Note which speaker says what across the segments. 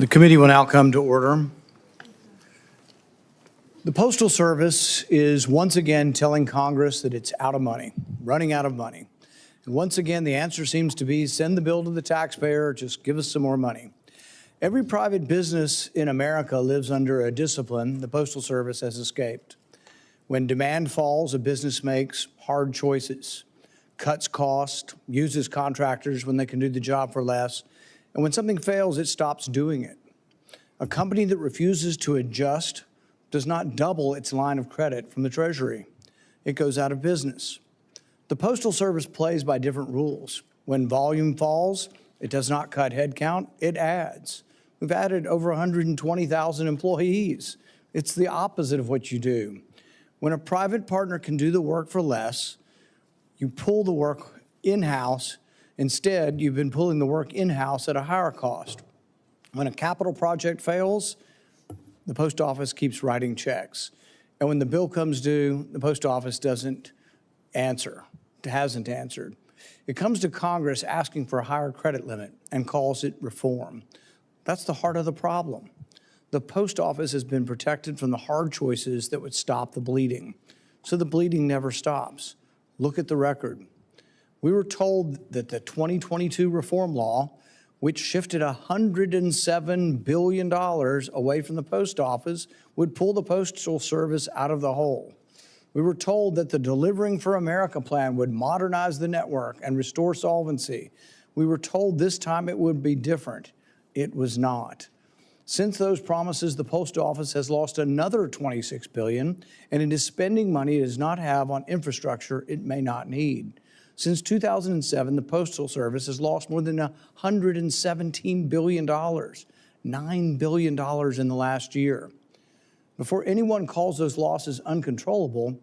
Speaker 1: The committee will now come to order. The Postal Service is once again telling Congress that it's out of money, running out of money. And once again, the answer seems to be send the bill to the taxpayer, just give us some more money. Every private business in America lives under a discipline the Postal Service has escaped. When demand falls, a business makes hard choices, cuts costs, uses contractors when they can do the job for less, and when something fails, it stops doing it. A company that refuses to adjust does not double its line of credit from the Treasury. It goes out of business. The Postal Service plays by different rules. When volume falls, it does not cut headcount, it adds. We've added over 120,000 employees. It's the opposite of what you do. When a private partner can do the work for less, you pull the work in-house. Instead, you've been pulling the work in-house at a higher cost. When a capital project fails, the post office keeps writing checks. And when the bill comes due, the post office hasn't answered. It comes to Congress asking for a higher credit limit and calls it reform. That's the heart of the problem. The post office has been protected from the hard choices that would stop the bleeding. So the bleeding never stops. Look at the record. We were told that the 2022 reform law, which shifted $107 billion away from the post office, would pull the Postal Service out of the hole. We were told that the Delivering for America plan would modernize the network and restore solvency. We were told this time it would be different. It was not. Since those promises, the Post Office has lost another $26 billion, and it is spending money it does not have on infrastructure it may not need. Since 2007, the Postal Service has lost more than $117 billion, $9 billion in the last year. Before anyone calls those losses uncontrollable,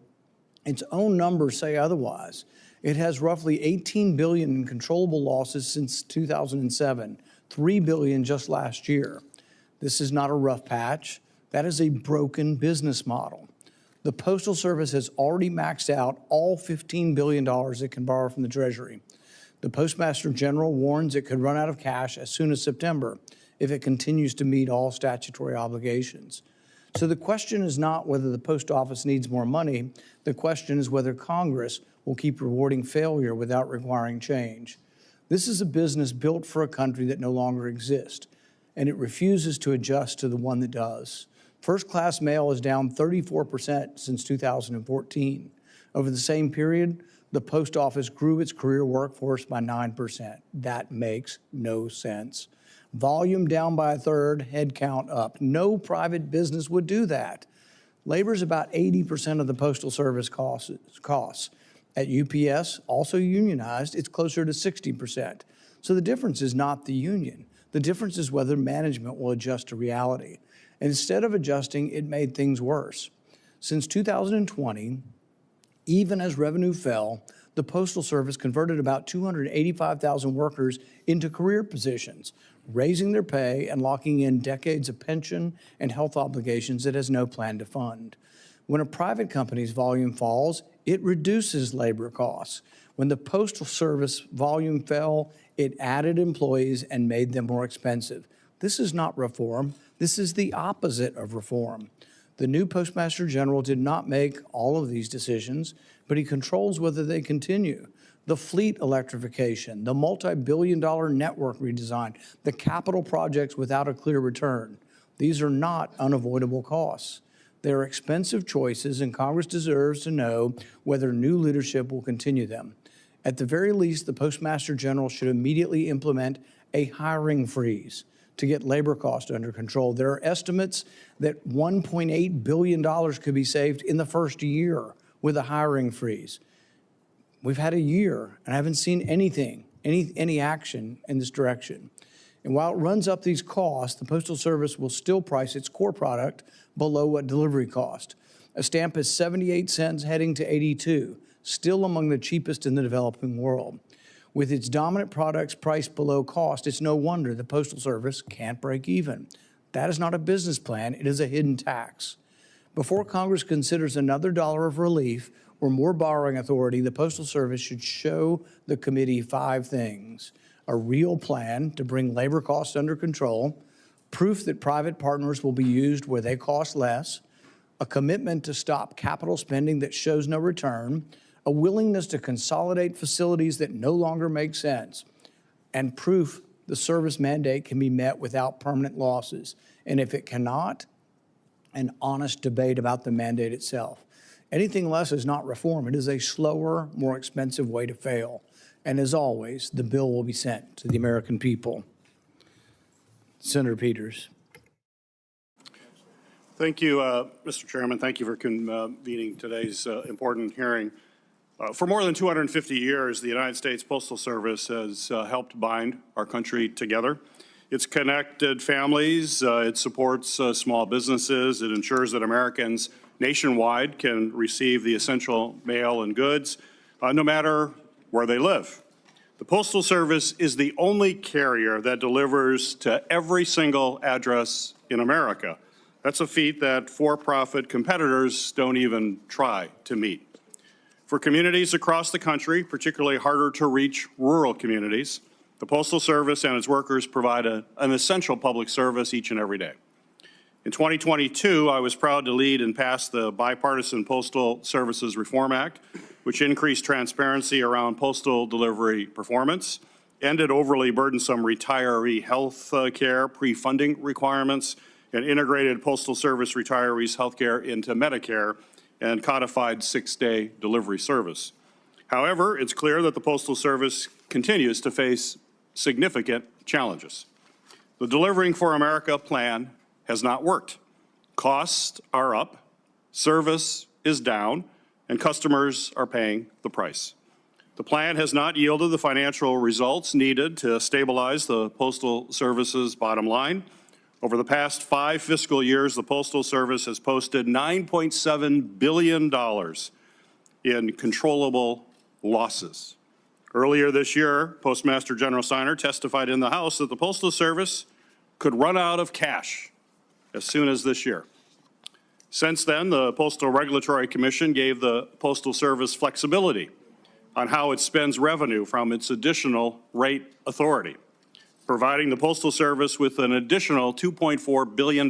Speaker 1: its own numbers say otherwise. It has roughly $18 billion in controllable losses since 2007, $3 billion just last year. This is not a rough patch. That is a broken business model. The Postal Service has already maxed out all $15 billion it can borrow from the Treasury. The Postmaster General warns it could run out of cash as soon as September if it continues to meet all statutory obligations. So the question is not whether the Post Office needs more money. The question is whether Congress will keep rewarding failure without requiring change. This is a business built for a country that no longer exists, and it refuses to adjust to the one that does. First-class mail is down 34% since 2014. Over the same period, the Post Office grew its career workforce by 9%. That makes no sense. Volume down by a third, headcount up. No private business would do that. Labor is about 80% of the Postal Service costs. At UPS, also unionized, it's closer to 60%. So the difference is not the union. The difference is whether management will adjust to reality. And instead of adjusting, it made things worse. Since 2020, even as revenue fell, the Postal Service converted about 285,000 workers into career positions, raising their pay and locking in decades of pension and health obligations it has no plan to fund. When a private company's volume falls, it reduces labor costs. When the Postal Service volume fell, it added employees and made them more expensive. This is not reform. This is the opposite of reform. The new Postmaster General did not make all of these decisions, but he controls whether they continue. The fleet electrification, the multi-billion-dollar network redesign, the capital projects without a clear return. These are not unavoidable costs. They are expensive choices, and Congress deserves to know whether new leadership will continue them. At the very least, the Postmaster General should immediately implement a hiring freeze to get labor costs under control. There are estimates that $1.8 billion could be saved in the first year with a hiring freeze. We've had a year, and I haven't seen any action in this direction. And while it runs up these costs, the Postal Service will still price its core product below what delivery cost. A stamp is 78 cents heading to 82, still among the cheapest in the developing world. With its dominant products priced below cost, it's no wonder the Postal Service can't break even. That is not a business plan, it is a hidden tax. Before Congress considers another dollar of relief or more borrowing authority, the Postal Service should show the committee 5 things: a real plan to bring labor costs under control, proof that private partners will be used where they cost less, a commitment to stop capital spending that shows no return, a willingness to consolidate facilities that no longer make sense, and proof the service mandate can be met without permanent losses. And if it cannot, an honest debate about the mandate itself. Anything less is not reform. It is a slower, more expensive way to fail. And as always, the bill will be sent to the American people. Senator Peters.
Speaker 2: Thank you, Mr. Chairman. Thank you for convening today's important hearing. For more than 250 years, the United States Postal Service has helped bind our country together. It's connected families, it supports small businesses, it ensures that Americans nationwide can receive the essential mail and goods, no matter where they live. The Postal Service is the only carrier that delivers to every single address in America. That's a feat that for-profit competitors don't even try to meet. For communities across the country, particularly harder to reach rural communities, the Postal Service and its workers provide an essential public service each and every day. In 2022, I was proud to lead and pass the bipartisan Postal Services Reform Act, which increased transparency around postal delivery performance, ended overly burdensome retiree health care pre-funding requirements, and integrated Postal Service retirees' health care into Medicare, and codified 6-day delivery service. However, it's clear that the Postal Service continues to face significant challenges. The Delivering for America plan has not worked. Costs are up, service is down, and customers are paying the price. The plan has not yielded the financial results needed to stabilize the Postal Service's bottom line. Over the past 5 fiscal years, the Postal Service has posted $9.7 billion in controllable losses. Earlier this year, Postmaster General Steiner testified in the House that the Postal Service could run out of cash as soon as this year. Since then, the Postal Regulatory Commission gave the Postal Service flexibility on how it spends revenue from its additional rate authority, providing the Postal Service with an additional $2.4 billion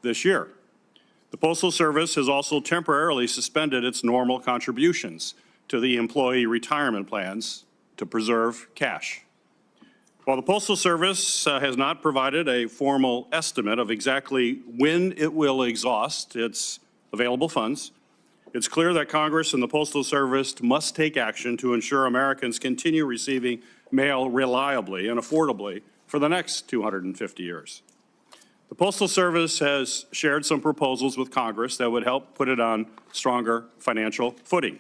Speaker 2: this year. The Postal Service has also temporarily suspended its normal contributions to the employee retirement plans to preserve cash. While the Postal Service has not provided a formal estimate of exactly when it will exhaust its available funds, it's clear that Congress and the Postal Service must take action to ensure Americans continue receiving mail reliably and affordably for the next 250 years. The Postal Service has shared some proposals with Congress that would help put it on stronger financial footing,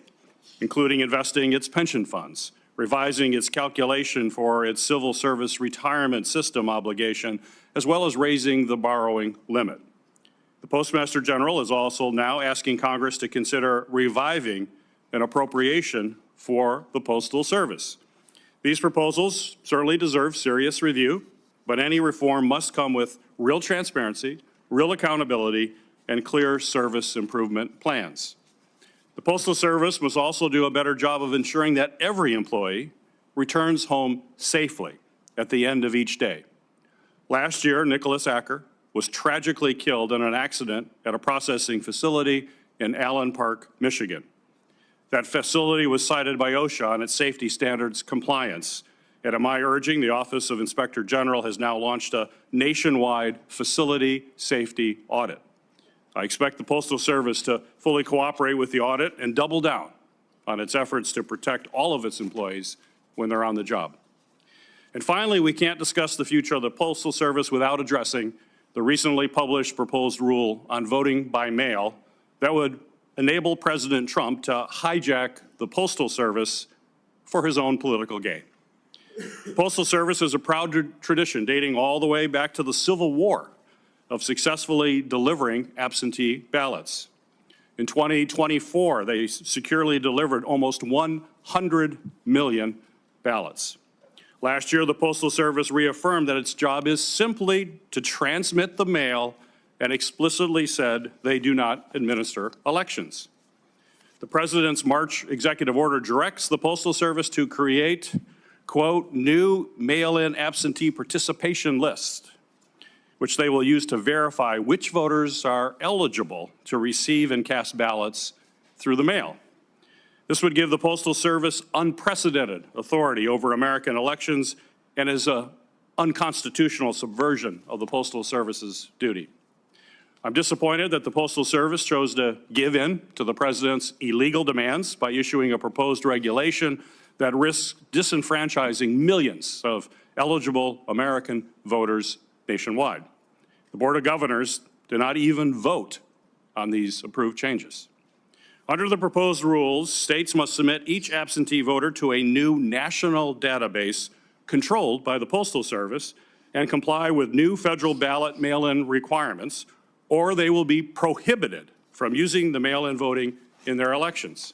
Speaker 2: including investing its pension funds, revising its calculation for its civil service retirement system obligation, as well as raising the borrowing limit. The Postmaster General is also now asking Congress to consider reviving an appropriation for the Postal Service. These proposals certainly deserve serious review, but any reform must come with real transparency, real accountability, and clear service improvement plans. The Postal Service must also do a better job of ensuring that every employee returns home safely at the end of each day. Last year, Nicholas Acker was tragically killed in an accident at a processing facility in Allen Park, Michigan. That facility was cited by OSHA on its safety standards compliance. And at my urging, the Office of Inspector General has now launched a nationwide facility safety audit. I expect the Postal Service to fully cooperate with the audit and double down on its efforts to protect all of its employees when they're on the job. And finally, we can't discuss the future of the Postal Service without addressing the recently published proposed rule on voting by mail that would enable President Trump to hijack the Postal Service for his own political gain. The Postal Service is a proud tradition dating all the way back to the Civil War of successfully delivering absentee ballots. In 2024, they securely delivered almost 100 million ballots. Last year, the Postal Service reaffirmed that its job is simply to transmit the mail and explicitly said they do not administer elections. The President's March executive order directs the Postal Service to create, quote, new mail-in absentee participation list. which they will use to verify which voters are eligible to receive and cast ballots through the mail. This would give the Postal Service unprecedented authority over American elections and is an unconstitutional subversion of the Postal Service's duty. I'm disappointed that the Postal Service chose to give in to the President's illegal demands by issuing a proposed regulation that risks disenfranchising millions of eligible American voters nationwide. The Board of Governors did not even vote on these approved changes. Under the proposed rules, states must submit each absentee voter to a new national database controlled by the Postal Service and comply with new federal ballot mail-in requirements, or they will be prohibited from using the mail-in voting in their elections.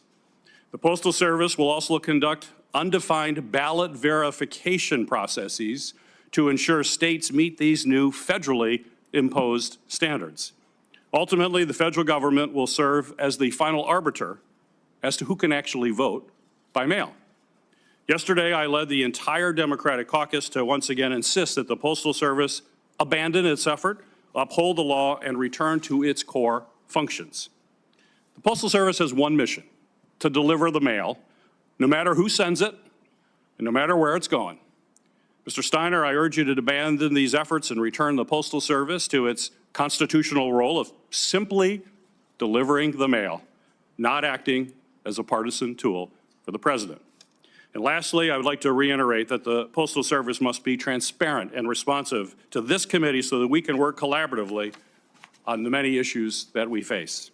Speaker 2: The Postal Service will also conduct undefined ballot verification processes to ensure states meet these new federally imposed standards. Ultimately, the federal government will serve as the final arbiter as to who can actually vote by mail. Yesterday, I led the entire Democratic caucus to once again insist that the Postal Service abandon its effort, uphold the law, and return to its core functions. The Postal Service has one mission: to deliver the mail, no matter who sends it and no matter where it's going. Mr. Steiner, I urge you to abandon these efforts and return the Postal Service to its constitutional role of simply delivering the mail, not acting as a partisan tool for the President. And lastly, I would like to reiterate that the Postal Service must be transparent and responsive to this committee so that we can work collaboratively on the many issues that we face.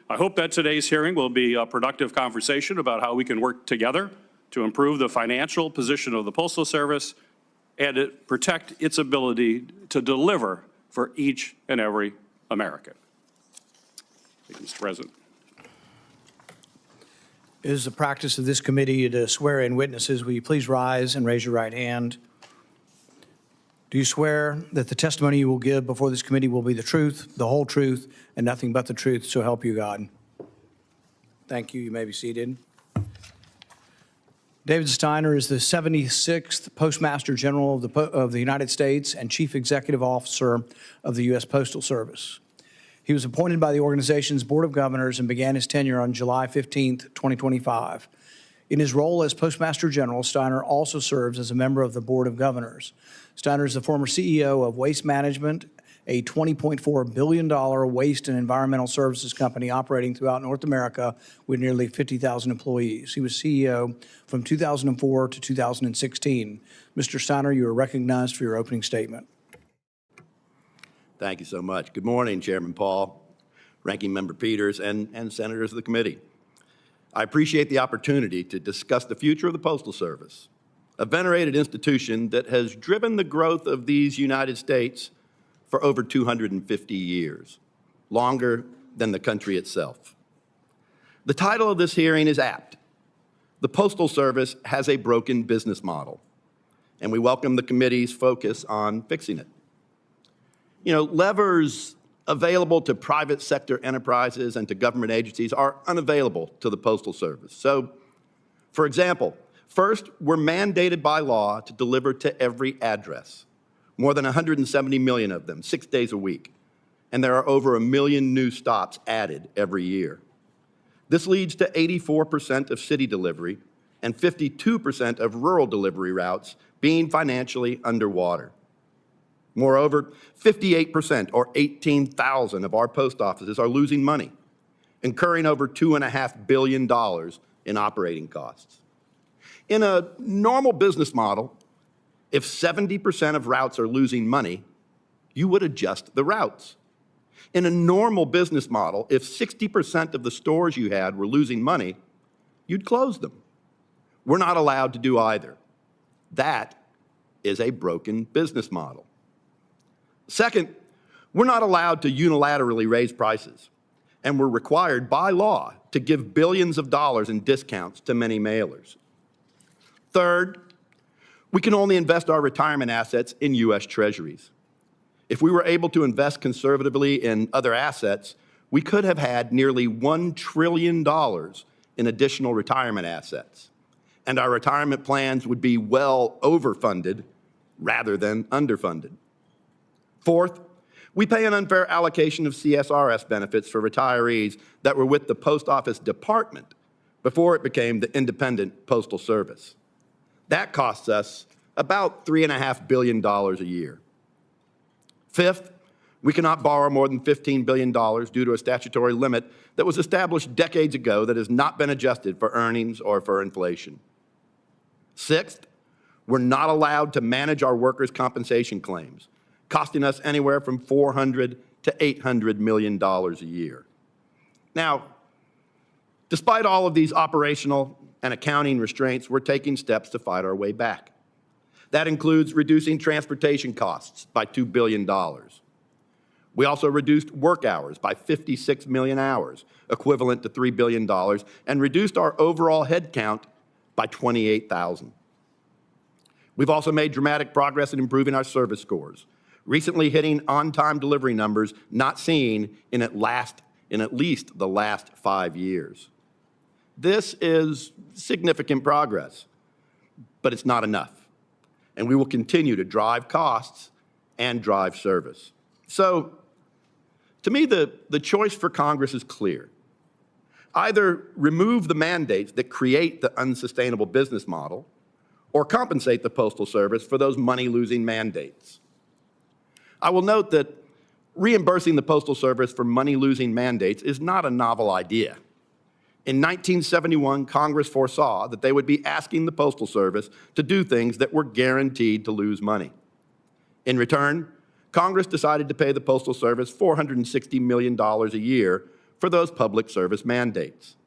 Speaker 2: I hope that today's hearing will be a productive conversation about how we can work together to improve the financial position of the Postal Service and to protect its ability to deliver for each and every American. Thank you, Mr. President.
Speaker 1: It is the practice of this committee to swear in witnesses. Will you please rise and raise your right hand? Do you swear that the testimony you will give before this committee will be the truth, the whole truth, and nothing but the truth, so help you God? Thank you. You may be seated. David Steiner is the 76th Postmaster General of the United States and Chief Executive Officer of the U.S. Postal Service. He was appointed by the organization's Board of Governors and began his tenure on July 15, 2025. In his role as Postmaster General, Steiner also serves as a member of the Board of Governors. Steiner is the former CEO of Waste Management, a $20.4 billion waste and environmental services company operating throughout North America with nearly 50,000 employees. He was CEO from 2004 to 2016. Mr. Steiner, you are recognized for your opening statement.
Speaker 3: Thank you so much. Good morning, Chairman Paul, Ranking Member Peters, and Senators of the committee. I appreciate the opportunity to discuss the future of the Postal Service, a venerated institution that has driven the growth of these United States for over 250 years, longer than the country itself. The title of this hearing is apt. The Postal Service has a broken business model, and we welcome the committee's focus on fixing it. You know, levers available to private sector enterprises and to government agencies are unavailable to the Postal Service. So, for example, first, we're mandated by law to deliver to every address, more than 170 million of them, 6 days a week, and there are over 1 million new stops added every year. This leads to 84% of city delivery and 52% of rural delivery routes being financially underwater. Moreover, 58%, or 18,000 of our post offices are losing money, incurring over $2.5 billion in operating costs. In a normal business model, if 70% of routes are losing money, you would adjust the routes. In a normal business model, if 60% of the stores you had were losing money, you'd close them. We're not allowed to do either. That is a broken business model. Second, we're not allowed to unilaterally raise prices, and we're required by law to give billions of dollars in discounts to many mailers. Third, we can only invest our retirement assets in U.S. Treasuries. If we were able to invest conservatively in other assets, we could have had nearly $1 trillion in additional retirement assets, and our retirement plans would be well overfunded rather than underfunded. Fourth, We pay an unfair allocation of CSRS benefits for retirees that were with the Post Office Department before it became the independent Postal Service. That costs us about $3.5 billion a year. Fifth, we cannot borrow more than $15 billion due to a statutory limit that was established decades ago that has not been adjusted for earnings or for inflation. Sixth, we're not allowed to manage our workers' compensation claims, costing us anywhere from $400 to $800 million a year. Now, despite all of these operational and accounting restraints, we're taking steps to fight our way back. That includes reducing transportation costs by $2 billion. We also reduced work hours by 56 million hours, equivalent to $3 billion, and reduced our overall headcount by 28,000. We've also made dramatic progress in improving our service scores, recently hitting on-time delivery numbers not seen in at least the last 5 years. This is significant progress, but it's not enough, and we will continue to drive costs and drive service. So, to me, the choice for Congress is clear. Either remove the mandates that create the unsustainable business model, or compensate the Postal Service for those money-losing mandates. I will note that reimbursing the Postal Service for money-losing mandates is not a novel idea. In 1971, Congress foresaw that they would be asking the Postal Service to do things that were guaranteed to lose money. In return, Congress decided to pay the Postal Service $460 million a year for those public service mandates.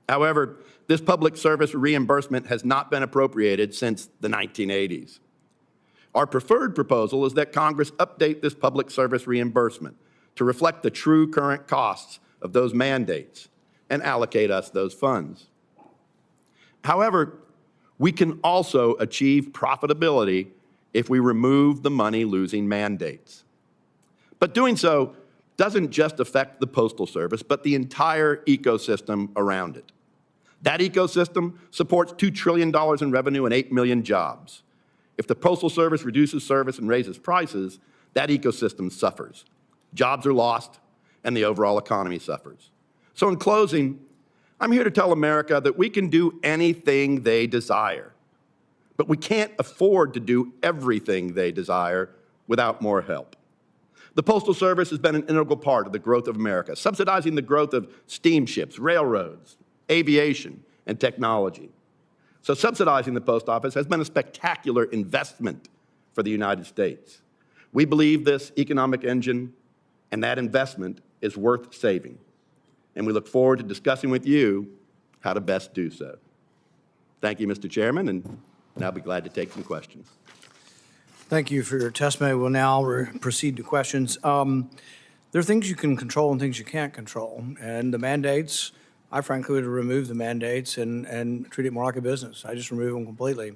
Speaker 3: However, this public service reimbursement has not been appropriated since the 1980s. Our preferred proposal is that Congress update this public service reimbursement to reflect the true current costs of those mandates and allocate us those funds. However, we can also achieve profitability if we remove the money-losing mandates. But doing so doesn't just affect the Postal Service, but the entire ecosystem around it. That ecosystem supports $2 trillion in revenue and 8 million jobs. If the Postal Service reduces service and raises prices, that ecosystem suffers. Jobs are lost, and the overall economy suffers. So in closing, I'm here to tell America that we can do anything they desire, but we can't afford to do everything they desire without more help. The Postal Service has been an integral part of the growth of America, subsidizing the growth of steamships, railroads, aviation, and technology. So subsidizing the Post Office has been a spectacular investment for the United States. We believe this economic engine and that investment is worth saving, and we look forward to discussing with you how to best do so. Thank you, Mr. Chairman, and I'll be glad to take some questions.
Speaker 1: Thank you for your testimony. We'll now proceed to questions. There are things you can control and things you can't control. And the mandates, I frankly would remove the mandates and treat it more like a business. I just remove them completely.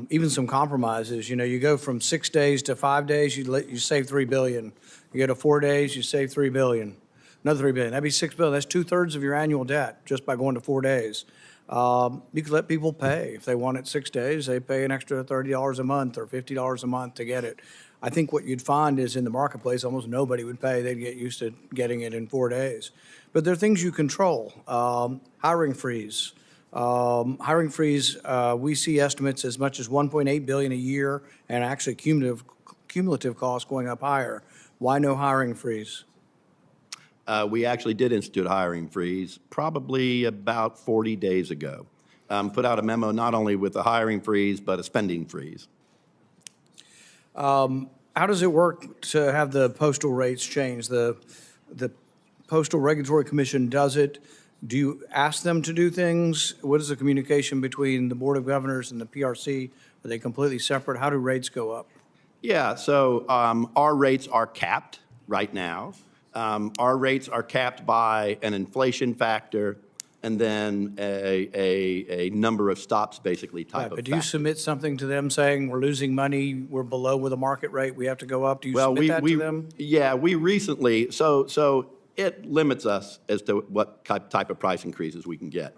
Speaker 1: Even some compromises, you go from 6 days to 5 days, you save $3 billion. You go to 4 days, you save $3 billion. Another $3 billion. That'd be $6 billion. That's 2/3 of your annual debt just by going to 4 days. You could let people pay. If they want it 6 days, they pay an extra $30 a month or $50 a month to get it. I think what you'd find is in the marketplace, almost nobody would pay. They'd get used to getting it in 4 days. But there are things you control. Hiring freeze. We see estimates as much as $1.8 billion a year and actually cumulative costs going up higher. Why no hiring freeze?
Speaker 3: We actually did institute a hiring freeze probably about 40 days ago. Put out a memo not only with a hiring freeze, but a spending freeze.
Speaker 1: How does it work to have the postal rates change? The Postal Regulatory Commission does it. Do you ask them to do things? What is the communication between the Board of Governors and the PRC? Are they completely separate? How do rates go up?
Speaker 3: Yeah, so our rates are capped right now. Our rates are capped by an inflation factor and then a number of stops, basically, type of
Speaker 1: But do you submit something to them saying we're losing money, we're below with the market rate, we have to go up? Do you submit that to them?
Speaker 3: Yeah, we recently, so it limits us as to what type of price increases we can get.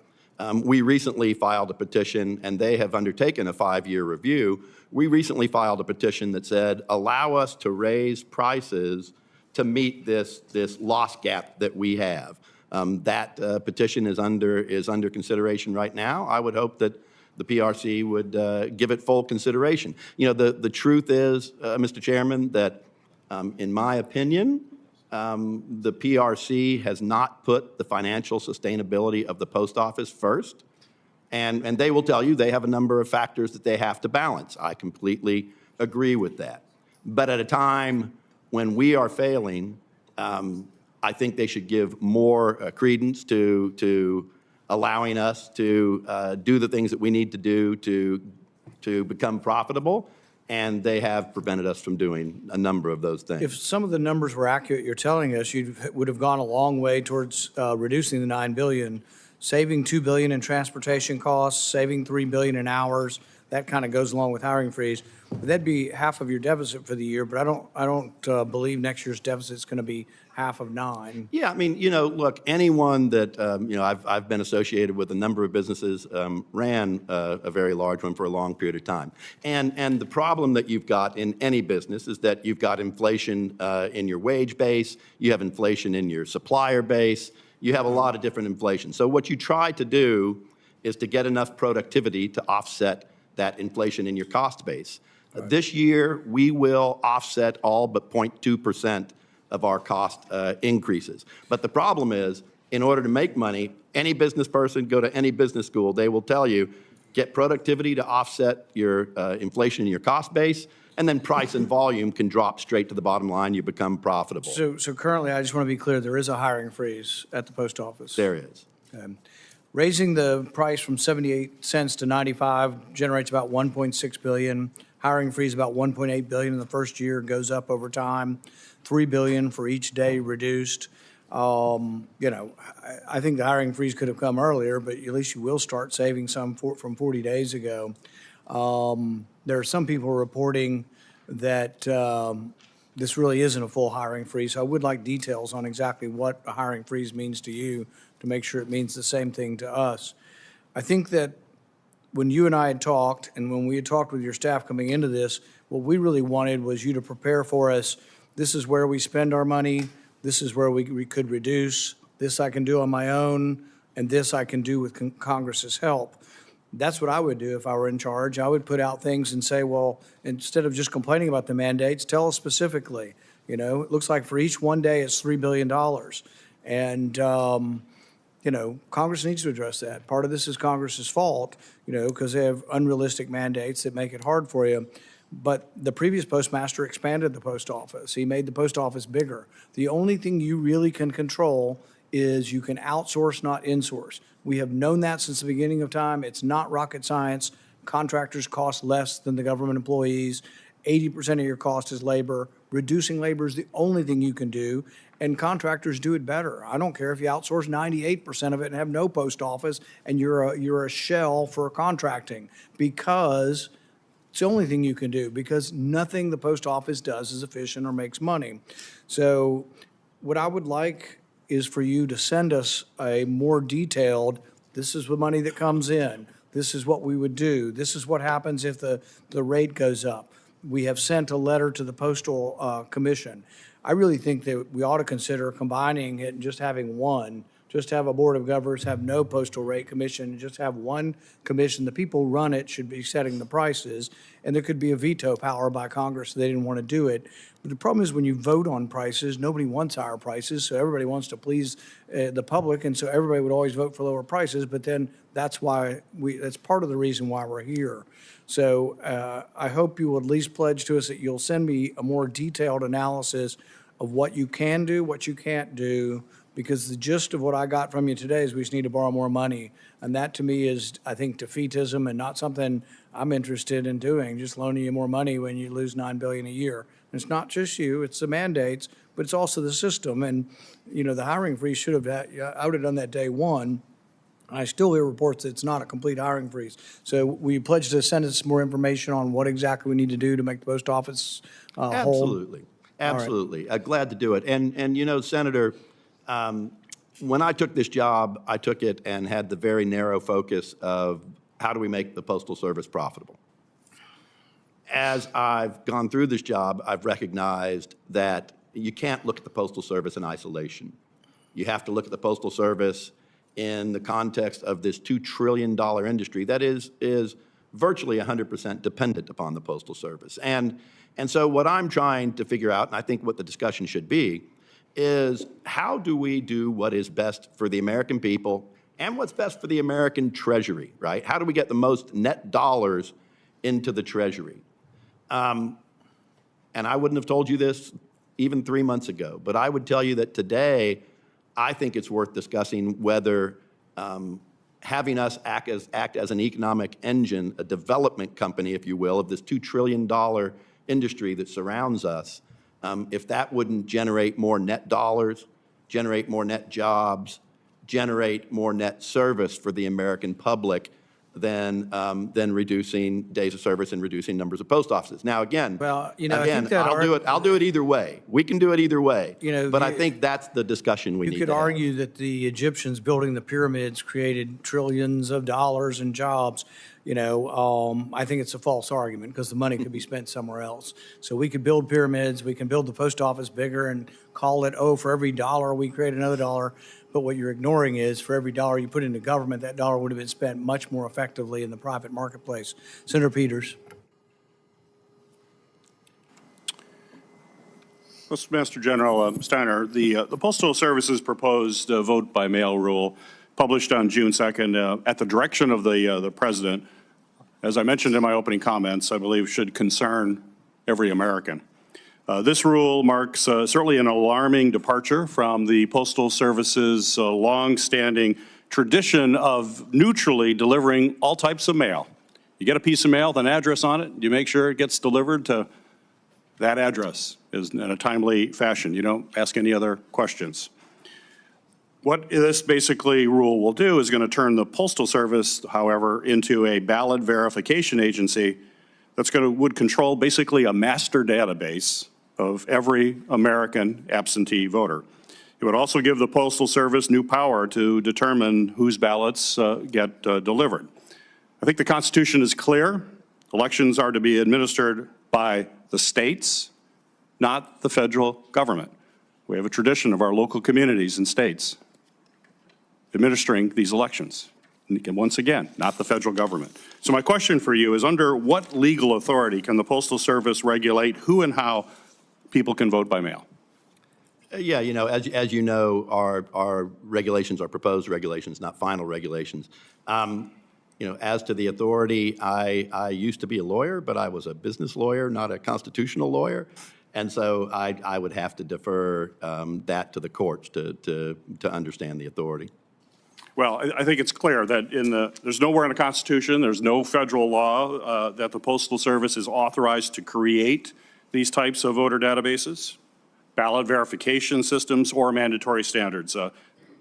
Speaker 3: we recently filed a petition, and they have undertaken a 5-year review. We recently filed a petition that said, allow us to raise prices to meet this loss gap that we have. That petition is under consideration right now. I would hope that the PRC would give it full consideration. You know, the truth is, Mr. Chairman, that in my opinion, the PRC has not put the financial sustainability of the post office first. And they will tell you they have a number of factors that they have to balance. I completely agree with that. But at a time when we are failing, I think they should give more credence to allowing us to do the things that we need to do to become profitable. And they have prevented us from doing a number of those things.
Speaker 1: If some of the numbers were accurate, you're telling us you would have gone a long way towards reducing the $9 billion, saving $2 billion in transportation costs, saving $3 billion in hours. That kind of goes along with hiring freeze. That'd be half of your deficit for the year, but I don't believe next year's deficit is going to be half of 9.
Speaker 3: Yeah, I mean, you know, look, anyone that, you know, I've been associated with a number of businesses, ran a very large one for a long period of time. And the problem that you've got in any business is that you've got inflation in your wage base, you have inflation in your supplier base, you have a lot of different inflation. So what you try to do is to get enough productivity to offset that inflation in your cost base. Right. This year, we will offset all but 0.2% of our cost increases. But the problem is, in order to make money, any business person, go to any business school, they will tell you, get productivity to offset your inflation in your cost base, and then price and volume can drop straight to the bottom line. You become profitable.
Speaker 1: So currently, I just want to be clear, there is a hiring freeze at the post office.
Speaker 3: There is.
Speaker 1: Raising the price from 78 cents to 95 generates about $1.6 billion. Hiring freeze about $1.8 billion in the first year, goes up over time. $3 billion for each day reduced. You know, I think the hiring freeze could have come earlier, but at least you will start saving some from 40 days ago. There are some people reporting that this really isn't a full hiring freeze. So I would like details on exactly what a hiring freeze means to you to make sure it means the same thing to us. I think that when you and I had talked, and when we had talked with your staff coming into this, what we really wanted was you to prepare for us. This is where we spend our money. This is where we could reduce. This I can do on my own, and this I can do with Congress's help. That's what I would do if I were in charge. I would put out things and say, well, instead of just complaining about the mandates, tell us specifically. You know, it looks like for each one day it's $3 billion. And, you know, Congress needs to address that. Part of this is Congress's fault, you know, because they have unrealistic mandates that make it hard for you. But the previous postmaster expanded the post office. He made the post office bigger. The only thing you really can control is you can outsource, not insource. We have known that since the beginning of time. It's not rocket science. Contractors cost less than the government employees. 80% of your cost is labor. Reducing labor is the only thing you can do, and contractors do it better. I don't care if you outsource 98% of it and have no post office and you're a shell for contracting, because it's the only thing you can do, because nothing the post office does is efficient or makes money. So what I would like is for you to send us a more detailed, this is the money that comes in, this is what we would do, this is what happens if the rate goes up. We have sent a letter to the Postal Commission. I really think that we ought to consider combining it and just having one. Just have a board of governors, have no postal rate commission, just have one commission. The people who run it should be setting the prices, and there could be a veto power by Congress if they didn't want to do it. But the problem is when you vote on prices, nobody wants higher prices, so everybody wants to please the public, and so everybody would always vote for lower prices, but then that's part of the reason why we're here. So I hope you will at least pledge to us that you'll send me a more detailed analysis of what you can do, what you can't do, because the gist of what I got from you today is we just need to borrow more money. And that to me is, I think, defeatism and not something I'm interested in doing, just loaning you more money when you lose $9 billion a year. And it's not just you, it's the mandates, but it's also the system. And, you know, the hiring freeze should have, I would have done that day one. I still hear reports that it's not a complete hiring freeze. So we pledge to send us more information on what exactly we need to do to make the post office whole.
Speaker 3: Absolutely. Absolutely. Glad to do it. And you know, Senator, When I took this job, I took it and had the very narrow focus of how do we make the Postal Service profitable. As I've gone through this job, I've recognized that you can't look at the Postal Service in isolation. You have to look at the Postal Service in the context of this $2 trillion industry that is virtually 100% dependent upon the Postal Service. And so what I'm trying to figure out, and I think what the discussion should be, is how do we do what is best for the American people and what's best for the American Treasury, right? How do we get the most net dollars into the Treasury? And I wouldn't have told you this even 3 months ago, but I would tell you that today, I think it's worth discussing whether having us act as an economic engine, a development company, if you will, of this $2 trillion industry that surrounds us, if that wouldn't generate more net dollars, generate more net jobs, generate more net service for the American public than reducing days of service and reducing numbers of post offices. Now, again,
Speaker 1: Well, you know, I think that
Speaker 3: I'll do it either way. We can do it either way.
Speaker 1: You know,
Speaker 3: but I think that's the discussion we need to have.
Speaker 1: You could argue that the Egyptians building the pyramids created trillions of dollars in jobs. You know, I think it's a false argument because the money could be spent somewhere else. So we could build pyramids, we can build the post office bigger and call it, oh, for every dollar we create another dollar. But what you're ignoring is for every dollar you put into government, that dollar would have been spent much more effectively in the private marketplace. Senator Peters.
Speaker 2: Postmaster General Steiner, the Postal Service's proposed vote-by-mail rule, published on June 2nd at the direction of the President, as I mentioned in my opening comments, I believe should concern every American. This rule marks certainly an alarming departure from the Postal Service's long-standing tradition of neutrally delivering all types of mail. You get a piece of mail with an address on it, you make sure it gets delivered to that address in a timely fashion. You don't ask any other questions. What this basically rule will do is going to turn the Postal Service, however, into a ballot verification agency that's would control basically a master database of every American absentee voter. It would also give the Postal Service new power to determine whose ballots get delivered. I think the Constitution is clear. Elections are to be administered by the states, not the federal government. We have a tradition of our local communities and states administering these elections. And once again, not the federal government. So my question for you is, under what legal authority can the Postal Service regulate who and how people can vote by mail?
Speaker 3: Yeah, you know, as you know, our regulations are proposed regulations, not final regulations. You know, as to the authority, I used to be a lawyer, but I was a business lawyer, not a constitutional lawyer. And so I would have to defer that to the courts to understand the authority.
Speaker 2: Well, I think it's clear that there's nowhere in the Constitution, there's no federal law that the Postal Service is authorized to create these types of voter databases, ballot verification systems, or mandatory standards.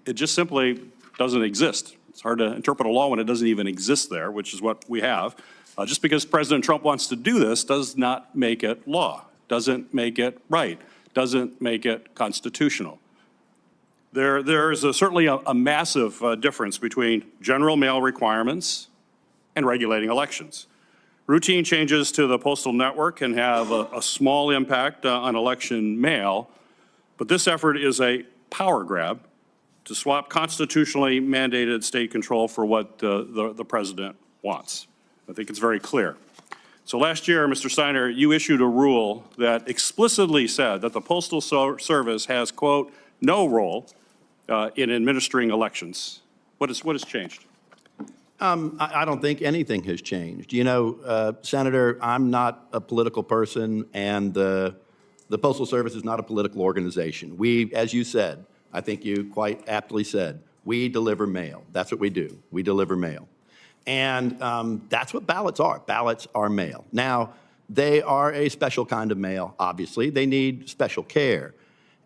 Speaker 2: It just simply doesn't exist. It's hard to interpret a law when it doesn't even exist there, which is what we have. Just because President Trump wants to do this does not make it law, doesn't make it right, doesn't make it constitutional. There is certainly a massive difference between general mail requirements and regulating elections. Routine changes to the postal network can have a small impact on election mail, but this effort is a power grab to swap constitutionally mandated state control for what the president wants. I think it's very clear. So last year, Mr. Steiner, you issued a rule that explicitly said that the Postal Service has, quote, no role in administering elections. What has changed?
Speaker 3: I don't think anything has changed. You know, Senator, I'm not a political person, and the Postal Service is not a political organization. We, as you said, I think you quite aptly said, we deliver mail. That's what we do. We deliver mail. And that's what ballots are. Ballots are mail. Now, they are a special kind of mail, obviously. They need special care.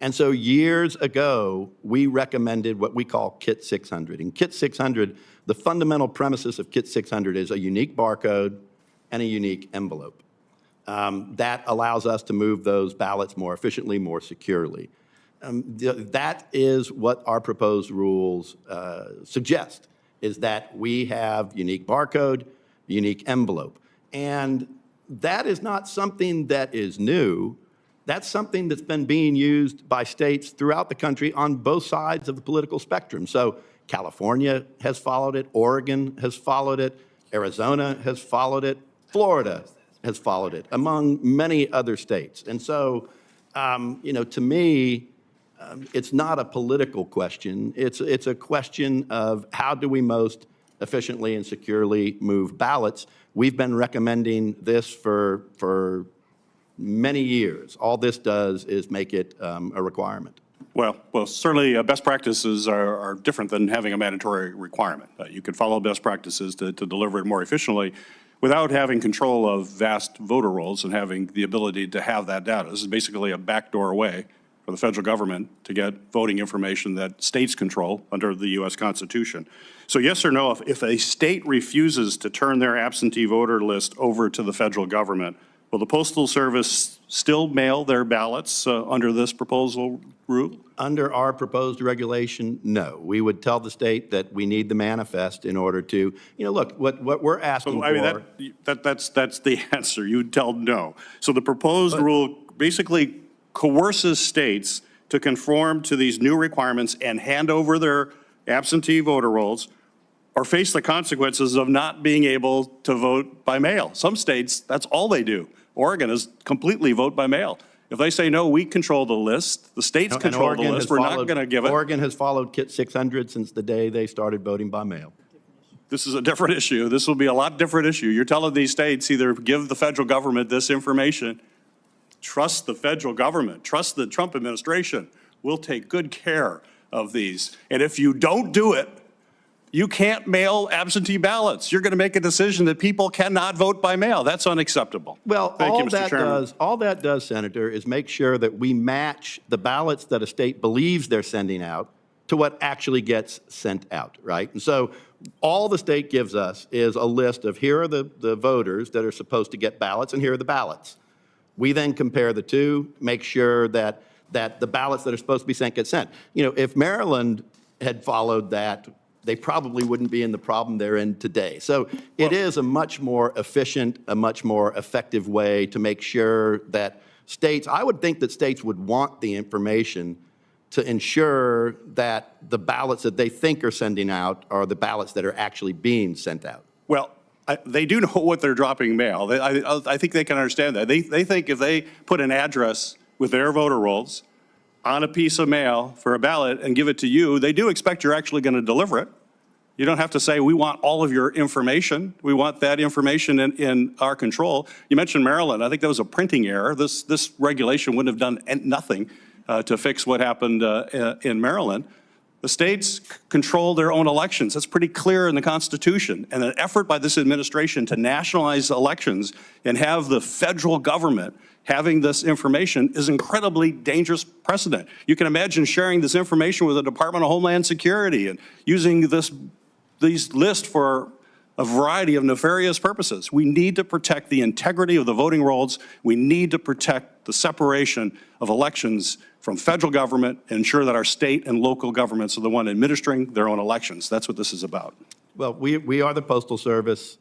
Speaker 3: And so years ago, we recommended what we call Kit 600. In Kit 600, the fundamental premises of Kit 600 is a unique barcode and a unique envelope. That allows us to move those ballots more efficiently, more securely. That is what our proposed rules suggest, is that we have unique barcode, unique envelope. And that is not something that is new. That's something that's been being used by states throughout the country on both sides of the political spectrum. So California has followed it, Oregon has followed it, Arizona has followed it, Florida has followed it, among many other states. And so, to me, it's not a political question. It's a question of how do we most efficiently and securely move ballots. We've been recommending this for many years. All this does is make it a requirement.
Speaker 2: Well, certainly best practices are different than having a mandatory requirement. You can follow best practices to deliver it more efficiently without having control of vast voter rolls and having the ability to have that data. This is basically a backdoor way for the federal government to get voting information that states control under the U.S. Constitution. So yes or no, if a state refuses to turn their absentee voter list over to the federal government, will the Postal Service still mail their ballots under this proposal rule?
Speaker 3: Under our proposed regulation, no. We would tell the state that we need the manifest in order to, look, what we're asking for.
Speaker 2: That's the answer. You would tell no. So the proposed rule basically coerces states to conform to these new requirements and hand over their absentee voter rolls or face the consequences of not being able to vote by mail. Some states, that's all they do. Oregon is completely vote by mail. If they say, no, we control the list, the states control the list, we're not going to give it.
Speaker 3: Oregon has followed Kit 600 since the day they started voting by mail.
Speaker 2: This is a different issue. This will be a lot different issue. You're telling these states either give the federal government this information, trust the federal government, trust the Trump administration. We'll take good care of these. And if you don't do it, you can't mail absentee ballots. You're going to make a decision that people cannot vote by mail. That's unacceptable.
Speaker 3: Well,
Speaker 2: Thank you, Mr. Chairman.
Speaker 3: all that does, Senator, is make sure that we match the ballots that a state believes they're sending out to what actually gets sent out, right? And so all the state gives us is a list of here are the voters that are supposed to get ballots and here are the ballots. We then compare the two, make sure that the ballots that are supposed to be sent get sent. If Maryland had followed that, they probably wouldn't be in the problem they're in today. So it is a much more efficient, a much more effective way to make sure that states, I would think that states would want the information to ensure that the ballots that they think are sending out are the ballots that are actually being sent out.
Speaker 2: Well, they do know what they're dropping mail. I think they can understand that. They think if they put an address with their voter rolls on a piece of mail for a ballot and give it to you, they do expect you're actually going to deliver it. You don't have to say, we want all of your information. We want that information in our control. You mentioned Maryland. I think that was a printing error. This regulation wouldn't have done nothing to fix what happened in Maryland. The states control their own elections. That's pretty clear in the Constitution. And an effort by this administration to nationalize elections and have the federal government having this information is incredibly dangerous precedent. You can imagine sharing this information with the Department of Homeland Security and using these lists for a variety of nefarious purposes. We need to protect the integrity of the voting rolls. We need to protect the separation of elections from federal government and ensure that our state and local governments are the one administering their own elections. That's what this is about.
Speaker 3: Well, we are the Postal Service.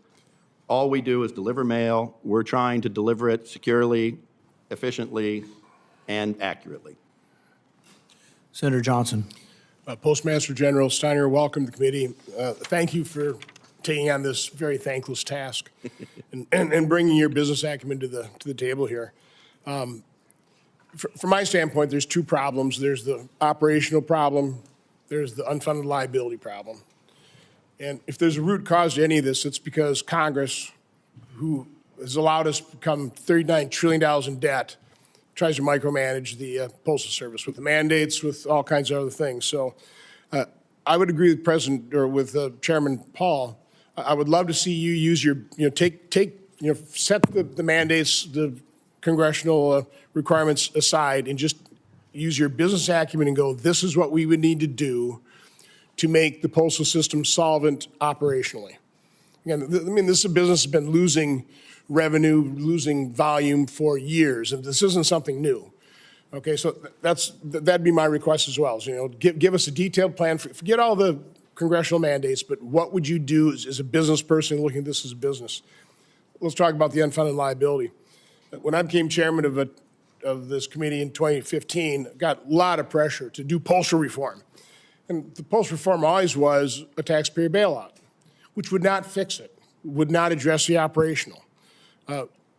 Speaker 3: All we do is deliver mail. We're trying to deliver it securely, efficiently, and accurately.
Speaker 1: Senator Johnson.
Speaker 4: Postmaster General Steiner, welcome to the committee. Thank you for taking on this very thankless task and bringing your business acumen to the table here. From my standpoint, there's two problems. There's the operational problem. There's the unfunded liability problem. And if there's a root cause to any of this, it's because Congress, who has allowed us to become $39 trillion in debt, tries to micromanage the Postal Service with the mandates, with all kinds of other things. So I would agree with Chairman Paul. I would love to see you use your, set the mandates, the congressional requirements aside and just use your business acumen and go, this is what we would need to do to make the postal system solvent operationally. Again, this is a business that's been losing revenue, losing volume for years, and this isn't something new. Okay, so that'd be my request as well. So, give us a detailed plan. Forget all the congressional mandates, but what would you do as a business person looking at this as a business? Let's talk about the unfunded liability. When I became chairman of this committee in 2015, I got a lot of pressure to do postal reform. And the postal reform always was a taxpayer bailout, which would not fix it, would not address the operational.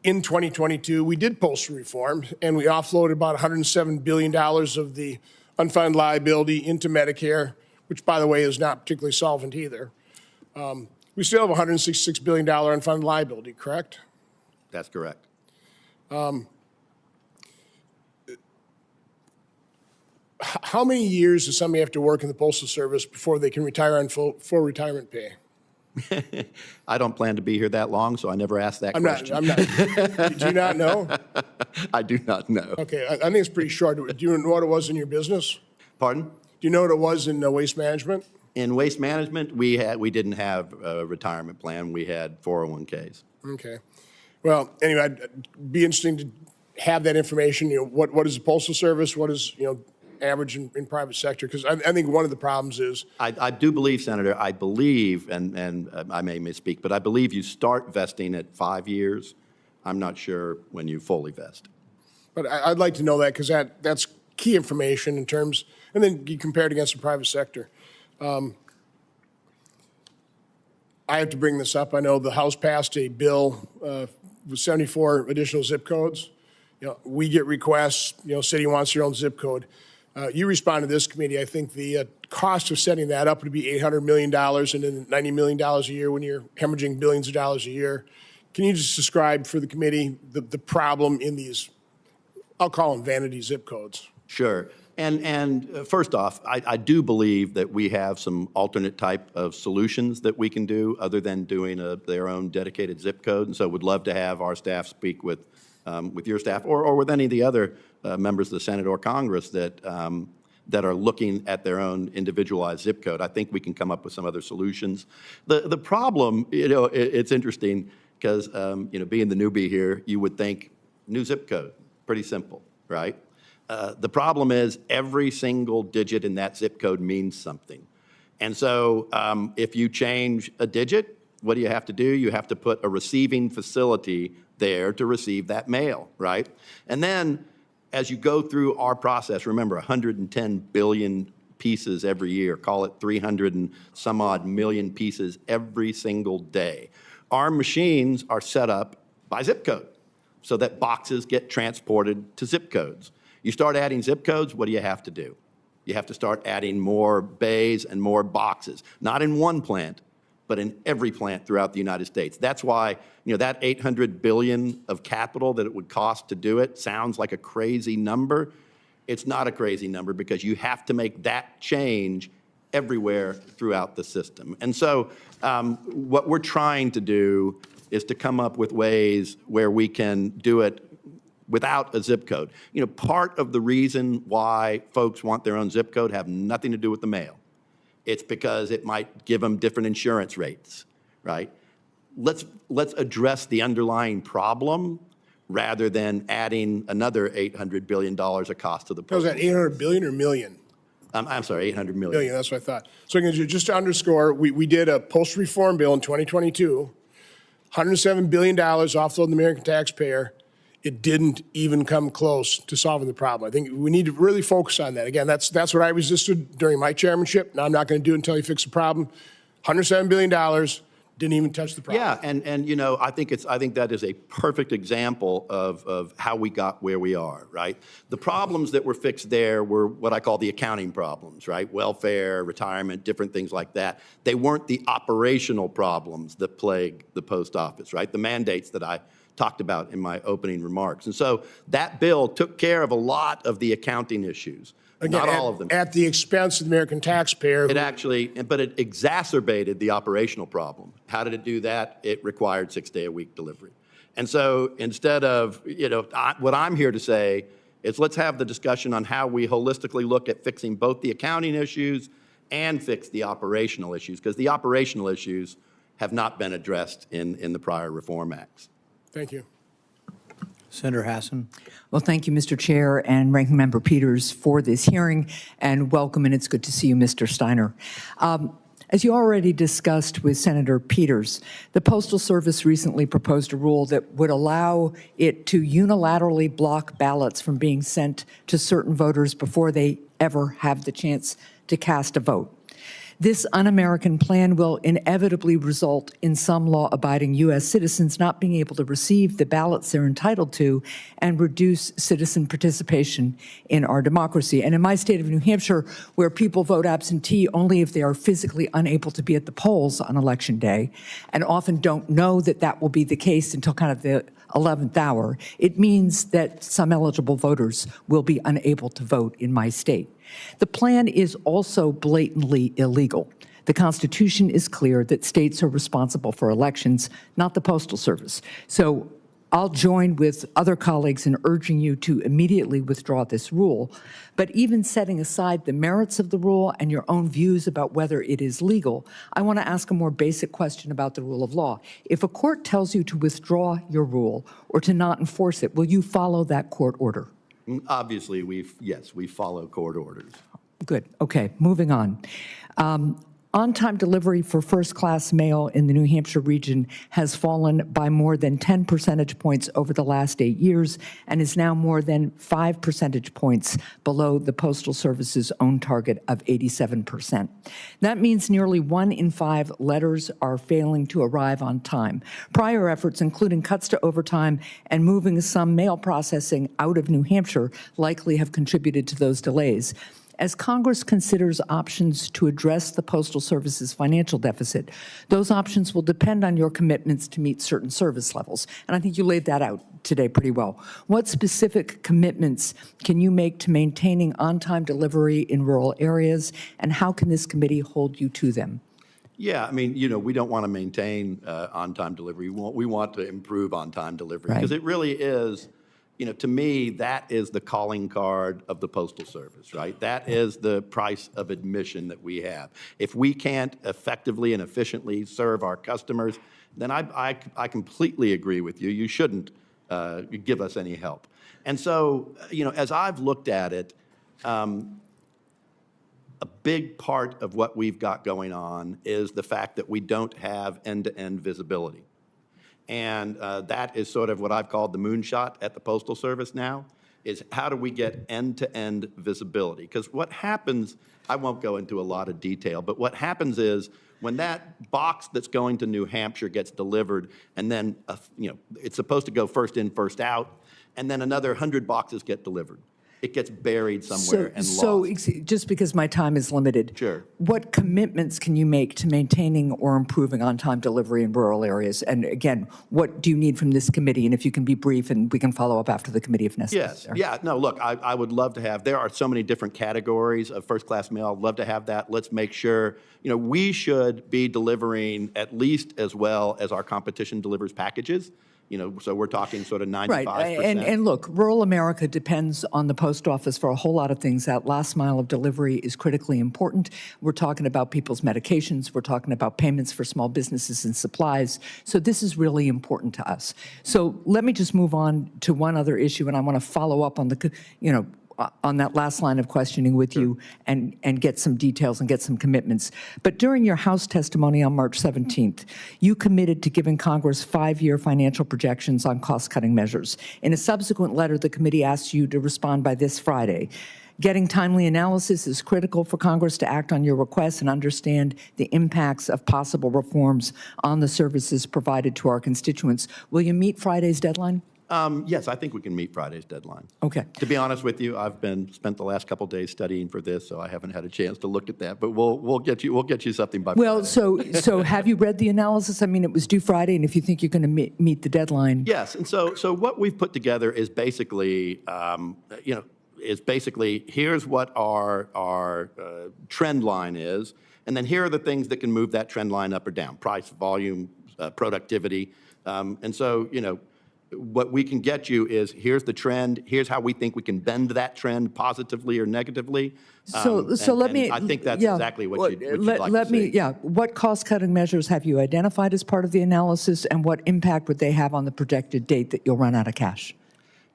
Speaker 4: In 2022, we did postal reform, and we offloaded about $107 billion of the unfunded liability into Medicare, which, by the way, is not particularly solvent either. We still have $166 billion unfunded liability, correct?
Speaker 3: That's correct.
Speaker 4: How many years does somebody have to work in the Postal Service before they can retire on full retirement pay?
Speaker 3: I don't plan to be here that long, so I never asked that question.
Speaker 4: I'm not. Do you not know?
Speaker 3: I do not know.
Speaker 4: Okay, I think it's pretty short. Do you know what it was in your business?
Speaker 3: Pardon?
Speaker 4: Do you know what it was in waste management?
Speaker 3: In waste management, we didn't have a retirement plan. We had 401ks.
Speaker 4: Okay. Well, anyway, it'd be interesting to have that information. What is the Postal Service? What is, average in private sector? Because I think one of the problems is.
Speaker 3: I do believe, Senator, I believe, and I may misspeak, but I believe you start vesting at 5 years. I'm not sure when you fully vest.
Speaker 4: But I'd like to know that because that's key information in terms, and then you compare it against the private sector. I have to bring this up. I know the House passed a bill with 74 additional zip codes. We get requests, city wants their own zip code. You respond to this committee. I think the cost of setting that up would be $800 million and then $90 million a year when you're hemorrhaging billions of dollars a year. Can you just describe for the committee the problem in these, I'll call them vanity zip codes?
Speaker 3: Sure. And first off, I do believe that we have some alternate type of solutions that we can do other than doing their own dedicated zip code. And so would love to have our staff speak with your staff or with any of the other members of the Senate or Congress that are looking at their own individualized zip code. I think we can come up with some other solutions. The problem, it's interesting because, being the newbie here, you would think new zip code, pretty simple, right? The problem is every single digit in that zip code means something. And so if you change a digit, what do you have to do? You have to put a receiving facility there to receive that mail, right? And then as you go through our process, remember 110 billion pieces every year, call it 300 and some odd million pieces every single day. Our machines are set up by zip code so that boxes get transported to zip codes. You start adding zip codes, what do you have to do? You have to start adding more bays and more boxes, not in one plant, but in every plant throughout the United States. That's why, that $800 billion of capital that it would cost to do it sounds like a crazy number. It's not a crazy number because you have to make that change everywhere throughout the system. And so what we're trying to do is to come up with ways where we can do it without a zip code. Part of the reason why folks want their own zip code have nothing to do with the mail. It's because it might give them different insurance rates, right? Let's address the underlying problem rather than adding another $800 billion of cost to the
Speaker 4: Was that 800 billion or million?
Speaker 3: I'm sorry, 800 million.
Speaker 4: Million, that's what I thought. So just to underscore, we did a postal reform bill in 2022, $107 billion offload the American taxpayer. It didn't even come close to solving the problem. I think we need to really focus on that. Again, that's what I resisted during my chairmanship. Now I'm not going to do it until you fix the problem. $107 billion, didn't even touch the problem.
Speaker 3: Yeah, and I think that is a perfect example of how we got where we are, right? The problems that were fixed there were what I call the accounting problems, right? Welfare, retirement, different things like that. They weren't the operational problems that plague the post office, right? The mandates that I talked about in my opening remarks. And so that bill took care of a lot of the accounting issues, again, not all of them.
Speaker 4: At the expense of the American taxpayer.
Speaker 3: But it exacerbated the operational problem. How did it do that? It required 6-day-a-week delivery. And so instead of, what I'm here to say is let's have the discussion on how we holistically look at fixing both the accounting issues and fix the operational issues, because the operational issues have not been addressed in the prior reform acts.
Speaker 4: Thank you.
Speaker 1: Senator Hassan.
Speaker 5: Well, thank you, Mr. Chair and Ranking Member Peters, for this hearing, and welcome, and it's good to see you, Mr. Steiner. As you already discussed with Senator Peters, the Postal Service recently proposed a rule that would allow it to unilaterally block ballots from being sent to certain voters before they ever have the chance to cast a vote. This un-American plan will inevitably result in some law-abiding U.S. citizens not being able to receive the ballots they're entitled to and reduce citizen participation in our democracy. And in my state of New Hampshire, where people vote absentee only if they are physically unable to be at the polls on Election Day, and often don't know that that will be the case until kind of the 11th hour, it means that some eligible voters will be unable to vote in my state. The plan is also blatantly illegal. The Constitution is clear that states are responsible for elections, not the Postal Service. So I'll join with other colleagues in urging you to immediately withdraw this rule. But even setting aside the merits of the rule and your own views about whether it is legal, I want to ask a more basic question about the rule of law. If a court tells you to withdraw your rule or to not enforce it, will you follow that court order?
Speaker 3: Obviously, we follow court orders.
Speaker 5: Good. Okay, moving on. On-time delivery for first-class mail in the New Hampshire region has fallen by more than 10 percentage points over the last 8 years and is now more than 5 percentage points below the Postal Service's own target of 87%. That means nearly 1 in 5 letters are failing to arrive on time. Prior efforts, including cuts to overtime and moving some mail processing out of New Hampshire, likely have contributed to those delays. As Congress considers options to address the Postal Service's financial deficit, those options will depend on your commitments to meet certain service levels. And I think you laid that out today pretty well. What specific commitments can you make to maintaining on-time delivery in rural areas, and how can this committee hold you to them?
Speaker 3: Yeah, I mean, we don't want to maintain on-time delivery. We want to improve on-time delivery because it really is. To me, that is the calling card of the Postal Service, right? That is the price of admission that we have. If we can't effectively and efficiently serve our customers, then I completely agree with you. You shouldn't give us any help. And so, as I've looked at it, a big part of what we've got going on is the fact that we don't have end-to-end visibility. And that is sort of what I've called the moonshot at the Postal Service now, is how do we get end-to-end visibility? Because what happens, I won't go into a lot of detail, but what happens is when that box that's going to New Hampshire gets delivered, and then it's supposed to go first in, first out, and then another 100 boxes get delivered. It gets buried somewhere and lost.
Speaker 5: So just because my time is limited,
Speaker 3: sure.
Speaker 5: What commitments can you make to maintaining or improving on-time delivery in rural areas? And again, what do you need from this committee? And if you can be brief, and we can follow up after the committee if necessary.
Speaker 3: Yes, yeah, no, look, I would love to have, there are so many different categories of first-class mail. I'd love to have that. Let's make sure, we should be delivering at least as well as our competition delivers packages. So we're talking sort of 95%.
Speaker 5: Right, and look, rural America depends on the post office for a whole lot of things. That last mile of delivery is critically important. We're talking about people's medications. We're talking about payments for small businesses and supplies. So this is really important to us. So let me just move on to one other issue, and I want to follow up on the, on that last line of questioning with you and get some details and get some commitments. But during your House testimony on March 17th, you committed to giving Congress 5-year financial projections on cost-cutting measures. In a subsequent letter, the committee asked you to respond by this Friday. Getting timely analysis is critical for Congress to act on your requests and understand the impacts of possible reforms on the services provided to our constituents. Will you meet Friday's deadline?
Speaker 3: Yes, I think we can meet Friday's deadline.
Speaker 5: Okay.
Speaker 3: To be honest with you, I've spent the last couple of days studying for this, so I haven't had a chance to look at that. But we'll get you something by
Speaker 5: Well,
Speaker 3: Friday.
Speaker 5: so have you read the analysis? I mean, it was due Friday, and if you think you're going to meet the deadline.
Speaker 3: Yes, and so what we've put together is basically, here's what our trend line is, and then here are the things that can move that trend line up or down: price, volume, productivity, and so what we can get you is here's the trend, here's how we think we can bend that trend positively or negatively.
Speaker 5: So let me.
Speaker 3: I think that's exactly what you'd like to see.
Speaker 5: Yeah. What cost-cutting measures have you identified as part of the analysis, and what impact would they have on the projected date that you'll run out of cash?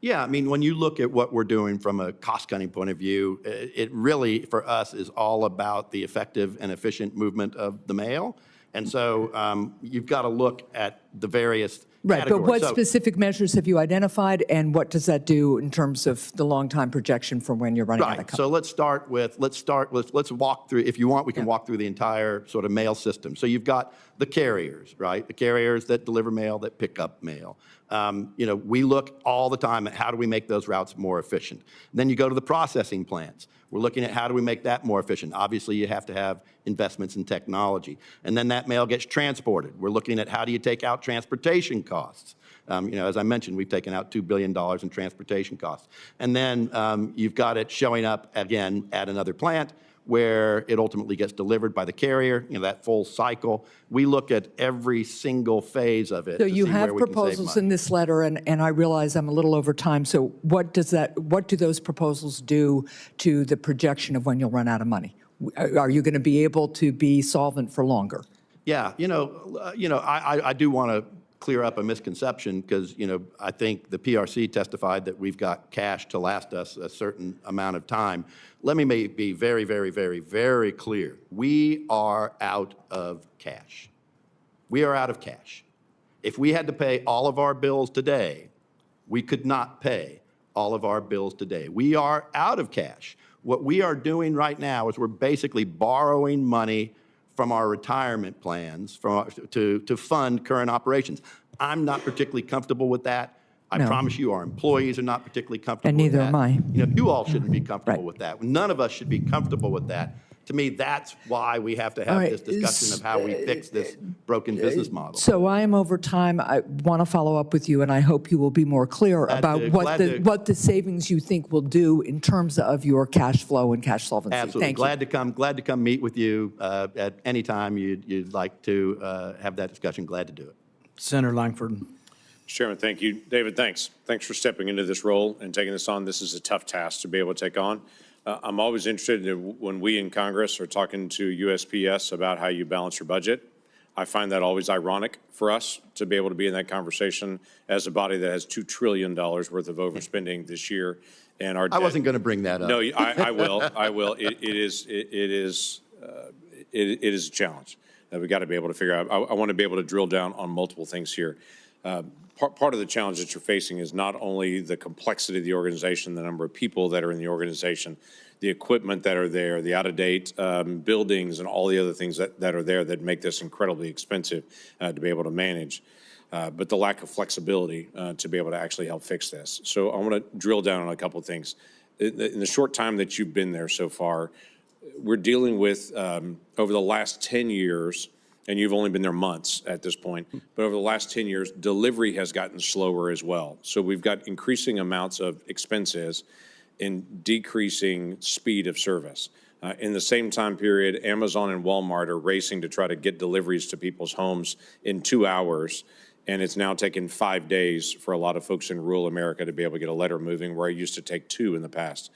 Speaker 3: Yeah, I mean, when you look at what we're doing from a cost-cutting point of view, it really, for us, is all about the effective and efficient movement of the mail. And so you've got to look at the various
Speaker 5: Right,
Speaker 3: categories.
Speaker 5: but what
Speaker 3: So-
Speaker 5: specific measures have you identified, and what does that do in terms of the long-time projection from when you're running out of
Speaker 3: Right,
Speaker 5: coverage?
Speaker 3: so let's walk through, if you want, we can walk through the entire sort of mail system. So you've got the carriers, right? The carriers that deliver mail, that pick up mail. We look all the time at how do we make those routes more efficient. Then you go to the processing plants. We're looking at how do we make that more efficient. Obviously, you have to have investments in technology. And then that mail gets transported. We're looking at how do you take out transportation costs. As I mentioned, we've taken out $2 billion in transportation costs. And then you've got it showing up again at another plant where it ultimately gets delivered by the carrier, that full cycle. We look at every single phase of it
Speaker 5: So
Speaker 3: to
Speaker 5: you
Speaker 3: see
Speaker 5: have
Speaker 3: where we can save
Speaker 5: proposals
Speaker 3: money.
Speaker 5: in this letter, and I realize I'm a little over time, so what do those proposals do to the projection of when you'll run out of money? Are you going to be able to be solvent for longer?
Speaker 3: Yeah, I do want to clear up a misconception because, I think the PRC testified that we've got cash to last us a certain amount of time. Let me be very, very, very, very clear. We are out of cash. We are out of cash. If we had to pay all of our bills today, we could not pay all of our bills today. We are out of cash. What we are doing right now is we're basically borrowing money from our retirement plans to fund current operations. I'm not particularly comfortable with that. I
Speaker 5: No.
Speaker 3: promise you our employees are not particularly comfortable
Speaker 5: And
Speaker 3: with
Speaker 5: neither
Speaker 3: that.
Speaker 5: am I.
Speaker 3: You all shouldn't be comfortable
Speaker 5: Right.
Speaker 3: with that. None of us should be comfortable with that. To me, that's why we have to have
Speaker 5: All right,
Speaker 3: this discussion of how we fix this broken business model.
Speaker 5: So I am over time. I want to follow up with you, and I hope you will be more clear about what the savings you think will do in terms of your cash flow and cash solvency.
Speaker 3: Absolutely.
Speaker 5: Thank you.
Speaker 3: Glad to come meet with you at any time you'd like to have that discussion. Glad to do it.
Speaker 1: Senator Langford.
Speaker 6: Mr. Chairman, thank you. David, thanks. Thanks for stepping into this role and taking this on. This is a tough task to be able to take on. I'm always interested in when we in Congress are talking to USPS about how you balance your budget. I find that always ironic for us to be able to be in that conversation as a body that has $2 trillion worth of overspending this year. And our
Speaker 3: I wasn't going to bring that up.
Speaker 6: No, I will. I will. It is a challenge that we got to be able to figure out. I want to be able to drill down on multiple things here. Part of the challenge that you're facing is not only the complexity of the organization, the number of people that are in the organization, the equipment that are there, the out-of-date buildings and all the other things that are there that make this incredibly expensive to be able to manage, but the lack of flexibility to be able to actually help fix this. So I want to drill down on a couple of things. In the short time that you've been there so far, we're dealing with, over the last 10 years, and you've only been there months at this point, but over the last 10 years, delivery has gotten slower as well. So we've got increasing amounts of expenses and decreasing speed of service. In the same time period, Amazon and Walmart are racing to try to get deliveries to people's homes in 2 hours, and it's now taken 5 days for a lot of folks in rural America to be able to get a letter moving, where it used to take 2 in the past.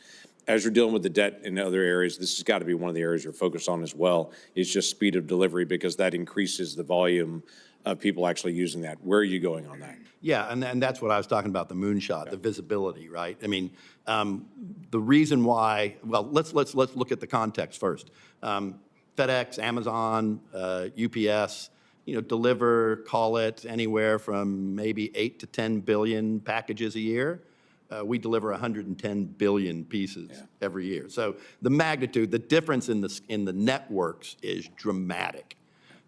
Speaker 6: As you're dealing with the debt in other areas, this has got to be one of the areas you're focused on as well. It's just speed of delivery, because that increases the volume of people actually using that. Where are you going on that?
Speaker 3: Yeah, and that's what I was talking about, the moonshot, the visibility, right? I mean, the reason why, well, let's look at the context first. FedEx, Amazon, UPS, deliver, call it anywhere from maybe 8 to 10 billion packages a year. We deliver 110 billion pieces every year. So the magnitude, the difference in the networks is dramatic.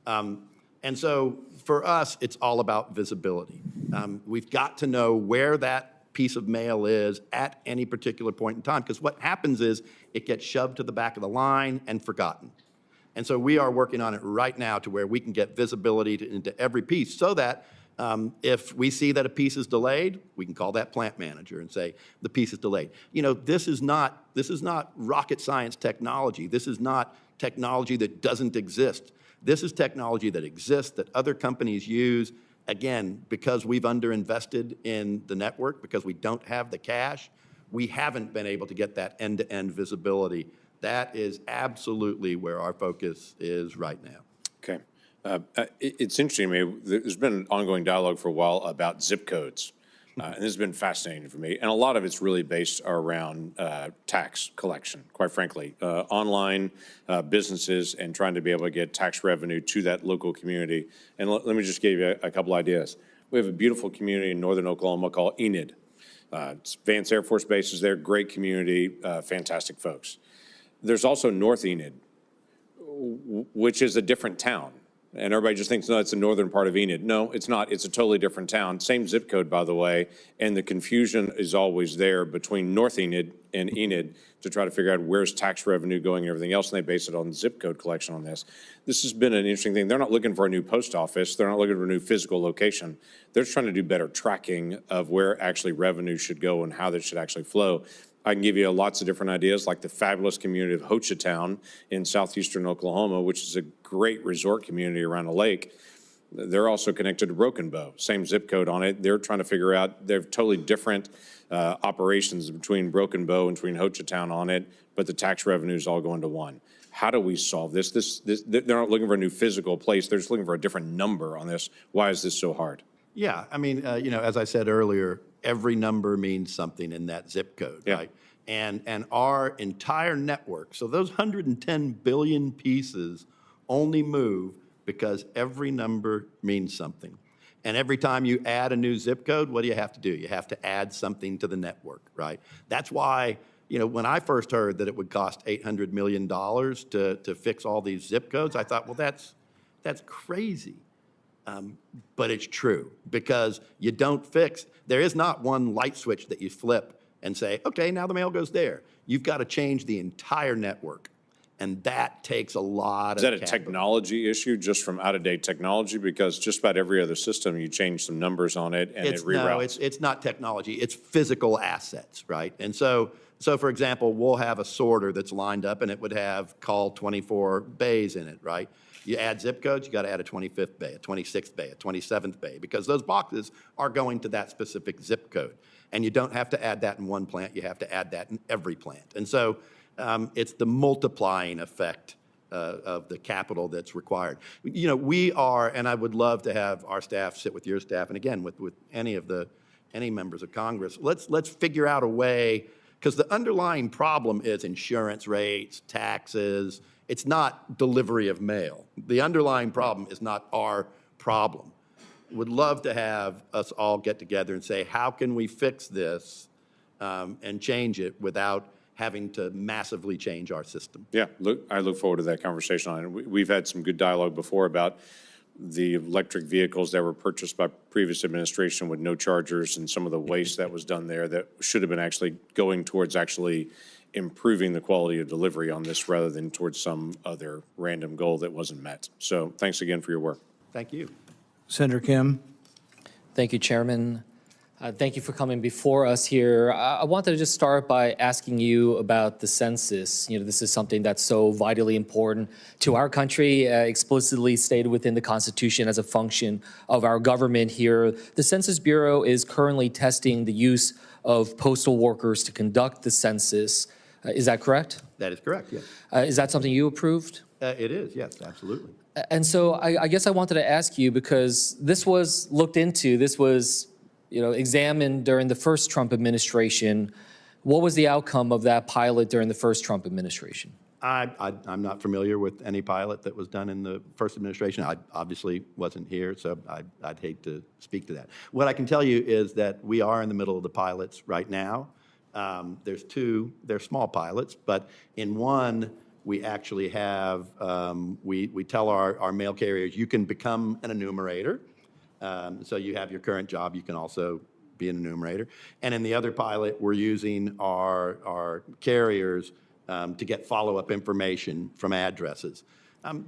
Speaker 3: And so for us, it's all about visibility. We've got to know where that piece of mail is at any particular point in time, because what happens is it gets shoved to the back of the line and forgotten. And so we are working on it right now to where we can get visibility into every piece, so that if we see that a piece is delayed, we can call that plant manager and say, the piece is delayed. This is not rocket science technology. This is not technology that doesn't exist. This is technology that exists, that other companies use, again, because we've underinvested in the network, because we don't have the cash. We haven't been able to get that end-to-end visibility. That is absolutely where our focus is right now.
Speaker 6: Okay. It's interesting to me, there's been an ongoing dialogue for a while about zip codes. And this has been fascinating for me. And a lot of it's really based around tax collection, quite frankly. Online businesses and trying to be able to get tax revenue to that local community. And let me just give you a couple ideas. We have a beautiful community in northern Oklahoma called Enid. Vance Air Force Base is there, great community, fantastic folks. There's also North Enid, which is a different town. And everybody just thinks, no, it's the northern part of Enid. No, it's not. It's a totally different town. Same zip code, by the way. And the confusion is always there between North Enid and Enid to try to figure out where's tax revenue going and everything else. And they base it on zip code collection on this. This has been an interesting thing. They're not looking for a new post office. They're not looking for a new physical location. They're just trying to do better tracking of where actually revenue should go and how that should actually flow. I can give you lots of different ideas, like the fabulous community of Hochatown in southeastern Oklahoma, which is a great resort community around a lake. They're also connected to Broken Bow, same zip code on it. They're trying to figure out, they're totally different operations between Broken Bow and between Hochatown on it, but the tax revenues all go into one. How do we solve this? They're not looking for a new physical place. They're just looking for a different number on this. Why is this so hard?
Speaker 3: Yeah, I mean, as I said earlier, every number means something in that zip code, right? And our entire network, so those 110 billion pieces only move because every number means something. And every time you add a new zip code, what do you have to do? You have to add something to the network, right? That's why, when I first heard that it would cost $800 million to fix all these zip codes, I thought, well, that's crazy. But it's true, because you don't fix, there is not one light switch that you flip and say, okay, now the mail goes there. You've got to change the entire network. And that takes a lot of capital.
Speaker 6: Is that a technology issue, just from out-of-date technology? Because just about every other system, you change some numbers on it and it reroutes.
Speaker 3: No, it's not technology. It's physical assets, right? And so for example, we'll have a sorter that's lined up and it would have call 24 bays in it, right? You add zip codes, you got to add a 25th bay, a 26th bay, a 27th bay, because those boxes are going to that specific zip code. And you don't have to add that in one plant, you have to add that in every plant. And so it's the multiplying effect of the capital that's required. We are, and I would love to have our staff sit with your staff, and again, with any members of Congress, let's figure out a way, because the underlying problem is insurance rates, taxes. It's not delivery of mail. The underlying problem is not our problem. Would love to have us all get together and say, how can we fix this and change it without having to massively change our system?
Speaker 6: Yeah, I look forward to that conversation on it. We've had some good dialogue before about the electric vehicles that were purchased by previous administration with no chargers and some of the waste that was done there that should have been actually going towards actually improving the quality of delivery on this rather than towards some other random goal that wasn't met. So thanks again for your work.
Speaker 3: Thank you.
Speaker 1: Senator Kim.
Speaker 7: Thank you, Chairman. Thank you for coming before us here. I wanted to just start by asking you about the census. This is something that's so vitally important to our country, explicitly stated within the Constitution as a function of our government here. The Census Bureau is currently testing the use of postal workers to conduct the census. Is that correct?
Speaker 3: That is correct, yes.
Speaker 7: Is that something you approved?
Speaker 3: It is, yes, absolutely.
Speaker 7: And so I guess I wanted to ask you, because this was looked into, this was examined during the first Trump administration. What was the outcome of that pilot during the first Trump administration?
Speaker 3: I'm not familiar with any pilot that was done in the first administration. I obviously wasn't here, so I'd hate to speak to that. What I can tell you is that we are in the middle of the pilots right now. There's two, they're small pilots, but in one, we actually have, we tell our mail carriers, you can become an enumerator. So you have your current job, you can also be an enumerator. And in the other pilot, we're using our carriers to get follow-up information from addresses.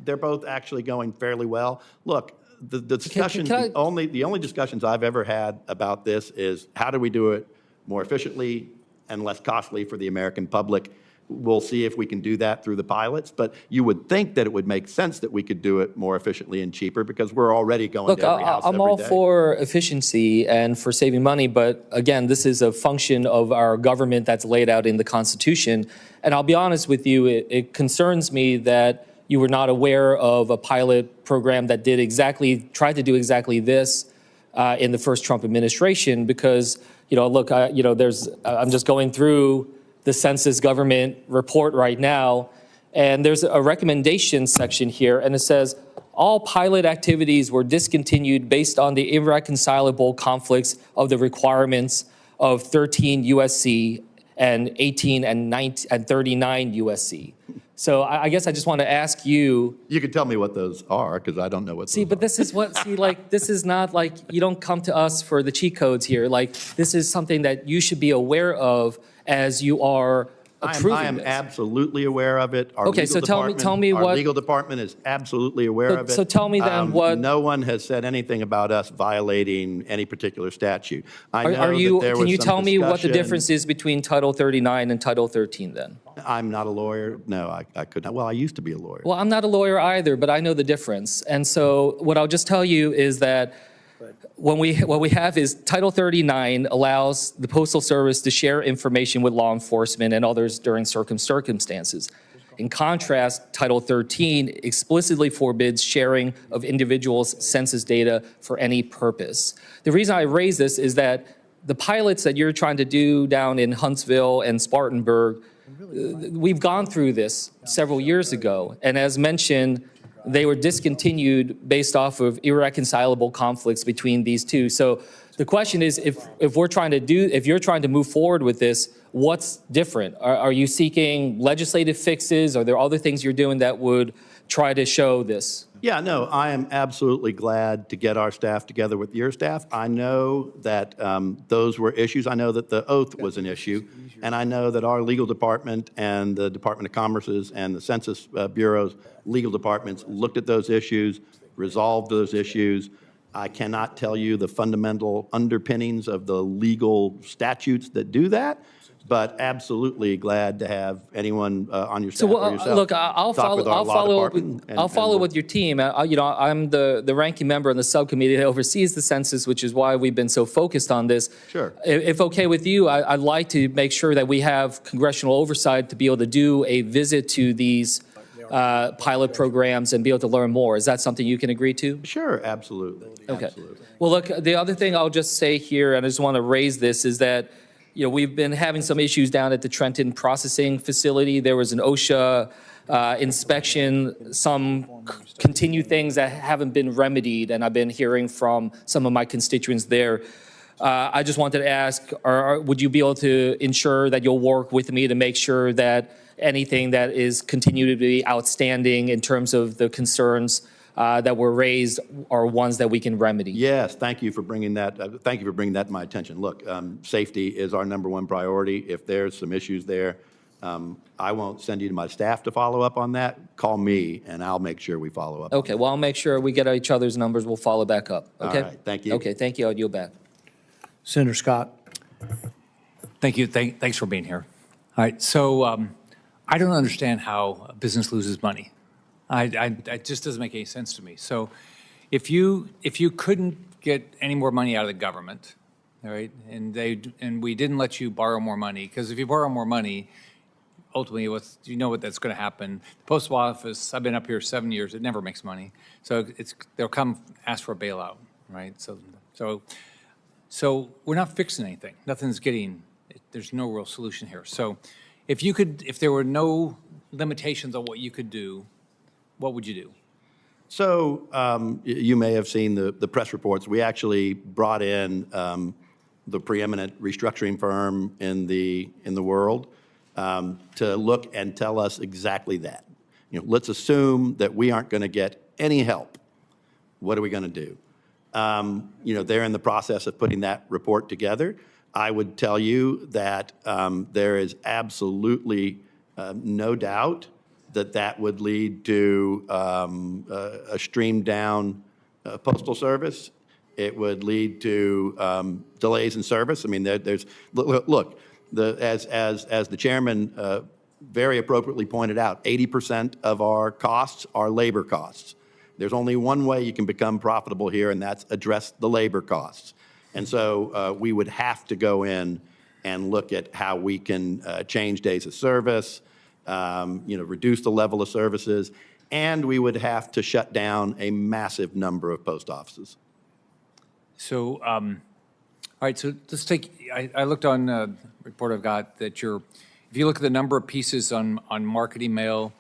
Speaker 3: They're both actually going fairly well. Look, the discussions, the only discussions I've ever had about this is how do we do it more efficiently and less costly for the American public. We'll see if we can do that through the pilots, but you would think that it would make sense that we could do it more efficiently and cheaper because we're already going to every house every day.
Speaker 7: I'm all for efficiency and for saving money, but again, this is a function of our government that's laid out in the Constitution. And I'll be honest with you, it concerns me that you were not aware of a pilot program that tried to do exactly this in the first Trump administration because, look, I'm just going through the Census government report right now, and there's a recommendation section here, and it says, all pilot activities were discontinued based on the irreconcilable conflicts of the requirements of 13 USC and 18 and 19 and 39 USC. So I guess I just want to ask you.
Speaker 3: You could tell me what those are, because I don't know what
Speaker 7: See,
Speaker 3: those
Speaker 7: but
Speaker 3: are.
Speaker 7: this is what, this is not like, you don't come to us for the cheat codes here. Like, this is something that you should be aware of as you are approving
Speaker 3: I am
Speaker 7: this.
Speaker 3: absolutely aware of it. Our
Speaker 7: Okay,
Speaker 3: legal
Speaker 7: so tell me
Speaker 3: department-
Speaker 7: what-
Speaker 3: Our legal department is absolutely aware of it.
Speaker 7: So tell me then what-
Speaker 3: No one has said anything about us violating any particular statute. I know
Speaker 7: Are you,
Speaker 3: that there
Speaker 7: can
Speaker 3: was
Speaker 7: you
Speaker 3: some
Speaker 7: tell me what the
Speaker 3: discussion-
Speaker 7: difference is between Title 39 and Title 13 then?
Speaker 3: I'm not a lawyer. No, I could not. Well, I used to be a lawyer.
Speaker 7: Well, I'm not a lawyer either, but I know the difference. And so what I'll just tell you is that what we have is Title 39 allows the Postal Service to share information with law enforcement and others during certain circumstances. In contrast, Title 13 explicitly forbids sharing of individuals' census data for any purpose. The reason I raise this is that the pilots that you're trying to do down in Huntsville and Spartanburg, we've gone through this several years ago. And as mentioned, they were discontinued based off of irreconcilable conflicts between these two. So the question is, if you're trying to move forward with this, what's different? Are you seeking legislative fixes? Are there other things you're doing that would try to show this?
Speaker 3: Yeah, no, I am absolutely glad to get our staff together with your staff. I know that those were issues. I know that the oath was an issue. And I know that our legal department and the Department of Commerce's and the Census Bureau's legal departments looked at those issues, resolved those issues. I cannot tell you the fundamental underpinnings of the legal statutes that do that, but absolutely glad to have anyone on your staff or yourself
Speaker 7: Look, I'll
Speaker 3: talk with our law department
Speaker 7: I'll follow with your team. I'm the ranking member on the subcommittee that oversees the census, which is why we've been so focused on this.
Speaker 3: Sure.
Speaker 7: If okay with you, I'd like to make sure that we have congressional oversight to be able to do a visit to these pilot programs and be able to learn more. Is that something you can agree to?
Speaker 3: Sure, absolutely.
Speaker 7: Okay.
Speaker 3: Absolutely.
Speaker 7: Well, look, the other thing I'll just say here, and I just want to raise this, is that we've been having some issues down at the Trenton processing facility. There was an OSHA inspection, some continued things that haven't been remedied, and I've been hearing from some of my constituents there. I just wanted to ask, would you be able to ensure that you'll work with me to make sure that anything that is continued to be outstanding in terms of the concerns that were raised are ones that we can remedy?
Speaker 3: Yes, thank you for bringing that. Thank you for bringing that to my attention. Look, safety is our #1 priority. If there's some issues there, I won't send you to my staff to follow up on that. Call me, and I'll make sure we follow up.
Speaker 7: Okay, well, I'll make sure we get each other's numbers. We'll follow back up. Okay.
Speaker 3: All right, thank you.
Speaker 7: Okay, thank you. I'll yield back.
Speaker 1: Senator Scott.
Speaker 8: Thank you. Thanks for being here. All right. So I don't understand how a business loses money. It just doesn't make any sense to me. So if you couldn't get any more money out of the government, all right, and we didn't let you borrow more money, because if you borrow more money, ultimately, you know what that's going to happen. The Postal Office, I've been up here 7 years, it never makes money. So they'll come ask for a bailout, right? So we're not fixing anything. There's no real solution here. So if there were no limitations on what you could do, what would you do?
Speaker 3: So you may have seen the press reports. We actually brought in the preeminent restructuring firm in the world to look and tell us exactly that. Let's assume that we aren't going to get any help. What are we going to do? They're in the process of putting that report together. I would tell you that there is absolutely no doubt that would lead to a streamed down postal service. It would lead to delays in service. I mean, as the chairman very appropriately pointed out, 80% of our costs are labor costs. There's only one way you can become profitable here, and that's address the labor costs. And so we would have to go in and look at how we can change days of service, reduce the level of services, and we would have to shut down a massive number of post offices.
Speaker 8: So, all right, so let's take, I looked on the report I've got that if you look at the number of pieces on marketing mail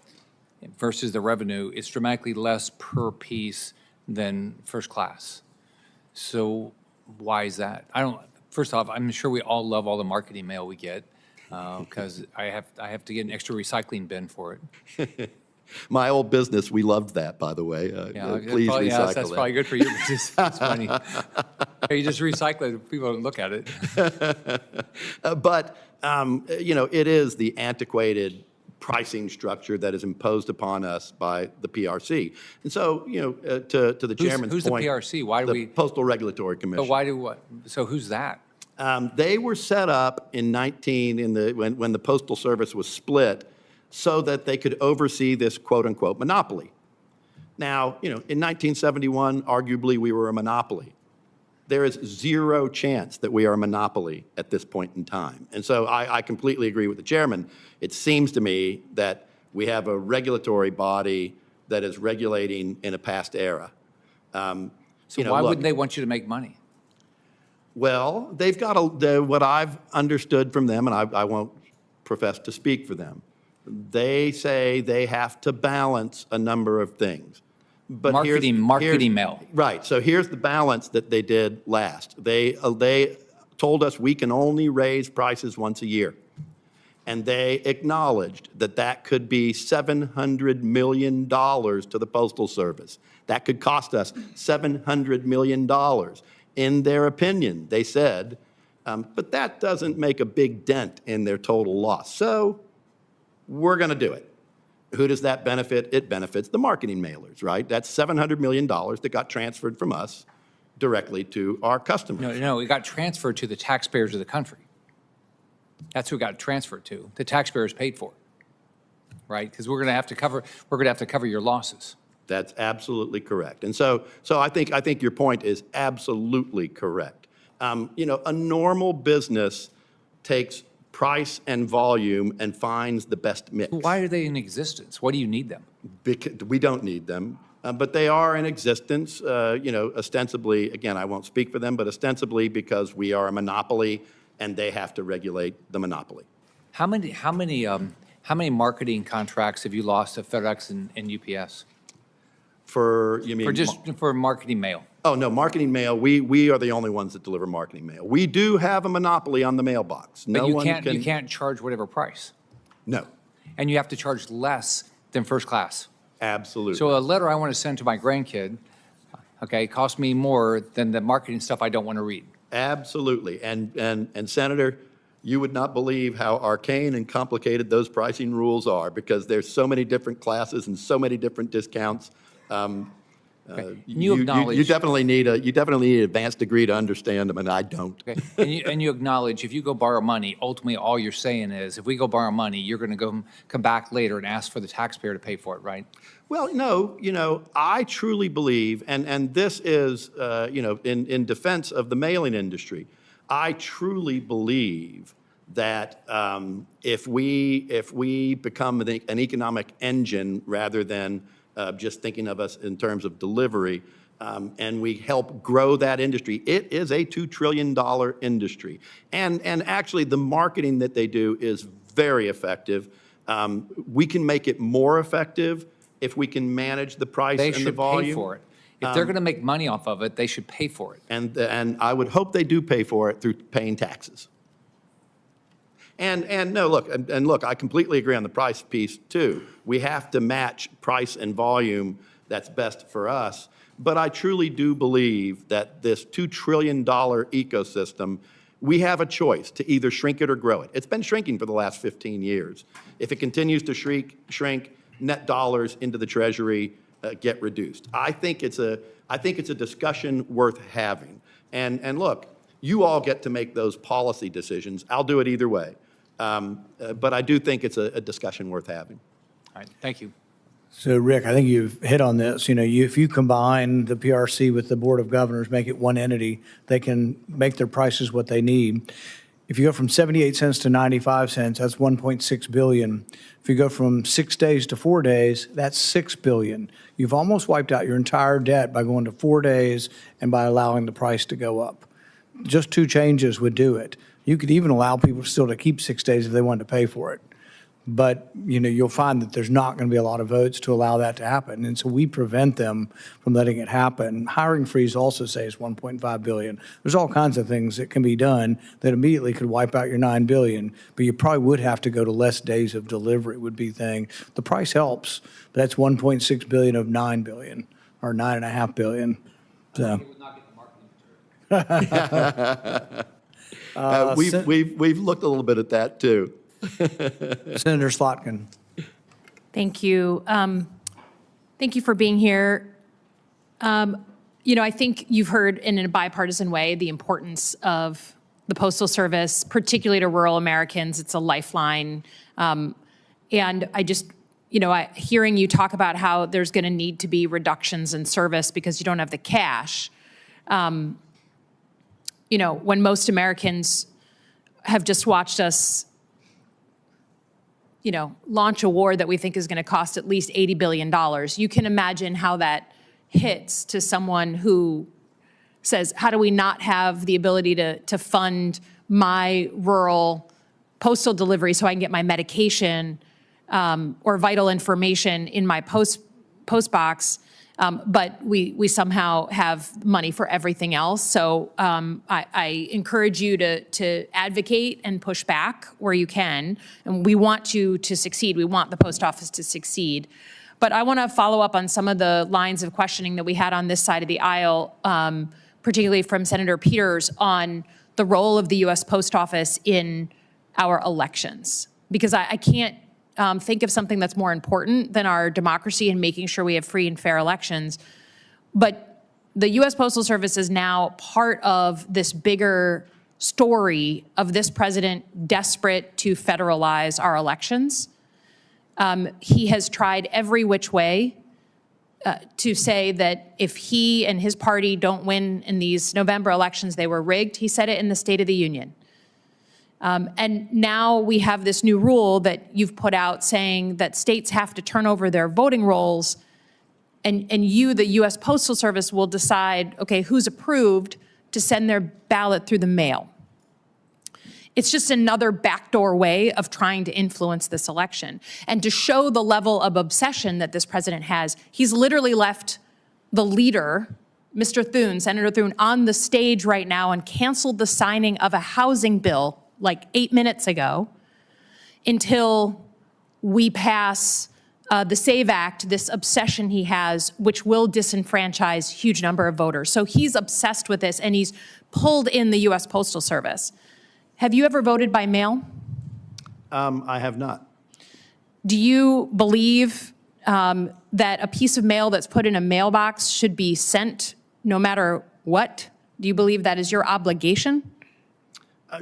Speaker 8: versus the revenue, it's dramatically less per piece than first class. So why is that? First off, I'm sure we all love all the marketing mail we get because I have to get an extra recycling bin for it.
Speaker 3: My old business, we loved that, by the way. Please recycle
Speaker 8: that's
Speaker 3: that.
Speaker 8: probably good for you. It's funny. You just recycle it, people don't look at it.
Speaker 3: But, it is the antiquated pricing structure that is imposed upon us by the PRC. And so, to the chairman's
Speaker 8: who's
Speaker 3: point.
Speaker 8: the PRC? Why do
Speaker 3: the
Speaker 8: we?
Speaker 3: Postal Regulatory Commission.
Speaker 8: But why do what? So who's that?
Speaker 3: They were set up when the Postal Service was split so that they could oversee this quote-unquote monopoly. Now, in 1971, arguably we were a monopoly. There is zero chance that we are a monopoly at this point in time. And so I completely agree with the chairman. It seems to me that we have a regulatory body that is regulating in a past era.
Speaker 8: So why wouldn't they want you to make money?
Speaker 3: Well, they've got what I've understood from them, and I won't profess to speak for them. They say they have to balance a number of things. But
Speaker 8: marketing mail.
Speaker 3: Right. So here's the balance that they did last. They told us we can only raise prices once a year. And they acknowledged that that could be $700 million to the Postal Service. That could cost us $700 million. In their opinion, they said, but that doesn't make a big dent in their total loss. So we're going to do it. Who does that benefit? It benefits the marketing mailers, right? That's $700 million that got transferred from us directly to our customers.
Speaker 8: No, it got transferred to the taxpayers of the country. That's who it got transferred to. The taxpayers paid for it, right? Because we're going to have to cover your losses.
Speaker 3: That's absolutely correct. And so I think your point is absolutely correct. A normal business takes price and volume and finds the best mix.
Speaker 8: Why are they in existence? Why do you need them?
Speaker 3: Because we don't need them, but they are in existence, ostensibly, again, I won't speak for them, but ostensibly because we are a monopoly and they have to regulate the monopoly.
Speaker 8: How many marketing contracts have you lost to FedEx and UPS? For marketing mail?
Speaker 3: Oh, no, marketing mail, we are the only ones that deliver marketing mail. We do have a monopoly on the mailbox.
Speaker 8: But you can't charge whatever price.
Speaker 3: No.
Speaker 8: And you have to charge less than first class.
Speaker 3: Absolutely.
Speaker 8: So a letter I want to send to my grandkid, costs me more than the marketing stuff I don't want to read.
Speaker 3: Absolutely. And Senator, you would not believe how arcane and complicated those pricing rules are because there's so many different classes and so many different discounts. You definitely need an advanced degree to understand them, and I don't.
Speaker 8: Okay. And you acknowledge if you go borrow money, ultimately all you're saying is if we go borrow money, you're going to come back later and ask for the taxpayer to pay for it, right?
Speaker 3: Well, no, I truly believe, and this is, in defense of the mailing industry, I truly believe that if we become an economic engine rather than just thinking of us in terms of delivery, and we help grow that industry. It is a $2 trillion industry. And actually, the marketing that they do is very effective. We can make it more effective if we can manage the price and the volume.
Speaker 8: They should pay for it. If they're going to make money off of it, they should pay for it.
Speaker 3: And I would hope they do pay for it through paying taxes. And look, I completely agree on the price piece too. We have to match price and volume that's best for us. But I truly do believe that this $2 trillion ecosystem, we have a choice to either shrink it or grow it. It's been shrinking for the last 15 years. If it continues to shrink, net dollars into the Treasury get reduced. I think it's a discussion worth having. And look, you all get to make those policy decisions. I'll do it either way. But I do think it's a discussion worth having.
Speaker 8: All right, thank you.
Speaker 1: So, Rick, I think you've hit on this. If you combine the PRC with the Board of Governors, make it one entity, they can make their prices what they need. If you go from 78 cents to 95 cents, that's 1.6 billion. If you go from 6 days to 4 days, that's 6 billion. You've almost wiped out your entire debt by going to 4 days and by allowing the price to go up. Just 2 changes would do it. You could even allow people still to keep 6 days if they wanted to pay for it. But, you'll find that there's not going to be a lot of votes to allow that to happen. And so we prevent them from letting it happen. Hiring freeze also saves $1.5 billion. There's all kinds of things that can be done that immediately could wipe out your $9 billion, but you probably would have to go to less days of delivery would be the thing. The price helps, but that's $1.6 billion of $9 billion, or $9.5 billion. So.
Speaker 3: We've looked a little bit at that, too.
Speaker 1: Senator Slotkin.
Speaker 9: Thank you. Thank you for being here. I think you've heard in a bipartisan way the importance of the Postal Service, particularly to rural Americans. It's a lifeline. And I just, hearing you talk about how there's going to need to be reductions in service because you don't have the cash. When most Americans have just watched us launch a war that we think is going to cost at least $80 billion. You can imagine how that hits to someone who says, how do we not have the ability to fund my rural postal delivery so I can get my medication or vital information in my post box, but we somehow have money for everything else. So I encourage you to advocate and push back where you can. And we want you to succeed. We want the post office to succeed. But I want to follow up on some of the lines of questioning that we had on this side of the aisle, particularly from Senator Peters, on the role of the U.S. Post Office in our elections. Because I can't think of something that's more important than our democracy and making sure we have free and fair elections. But the U.S. Postal Service is now part of this bigger story of this president desperate to federalize our elections. He has tried every which way to say that if he and his party don't win in these November elections, they were rigged. He said it in the State of the Union. And now we have this new rule that you've put out saying that states have to turn over their voting rolls, and you, the U.S. Postal Service, will decide, okay, who's approved to send their ballot through the mail. It's just another backdoor way of trying to influence this election. And to show the level of obsession that this president has, he's literally left the leader, Mr. Thune, Senator Thune, on the stage right now and canceled the signing of a housing bill like 8 minutes ago until we pass the SAVE Act, this obsession he has, which will disenfranchise a huge number of voters. So he's obsessed with this, and he's pulled in the U.S. Postal Service. Have you ever voted by mail?
Speaker 3: I have not.
Speaker 9: Do you believe that a piece of mail that's put in a mailbox should be sent no matter what? Do you believe that is your obligation?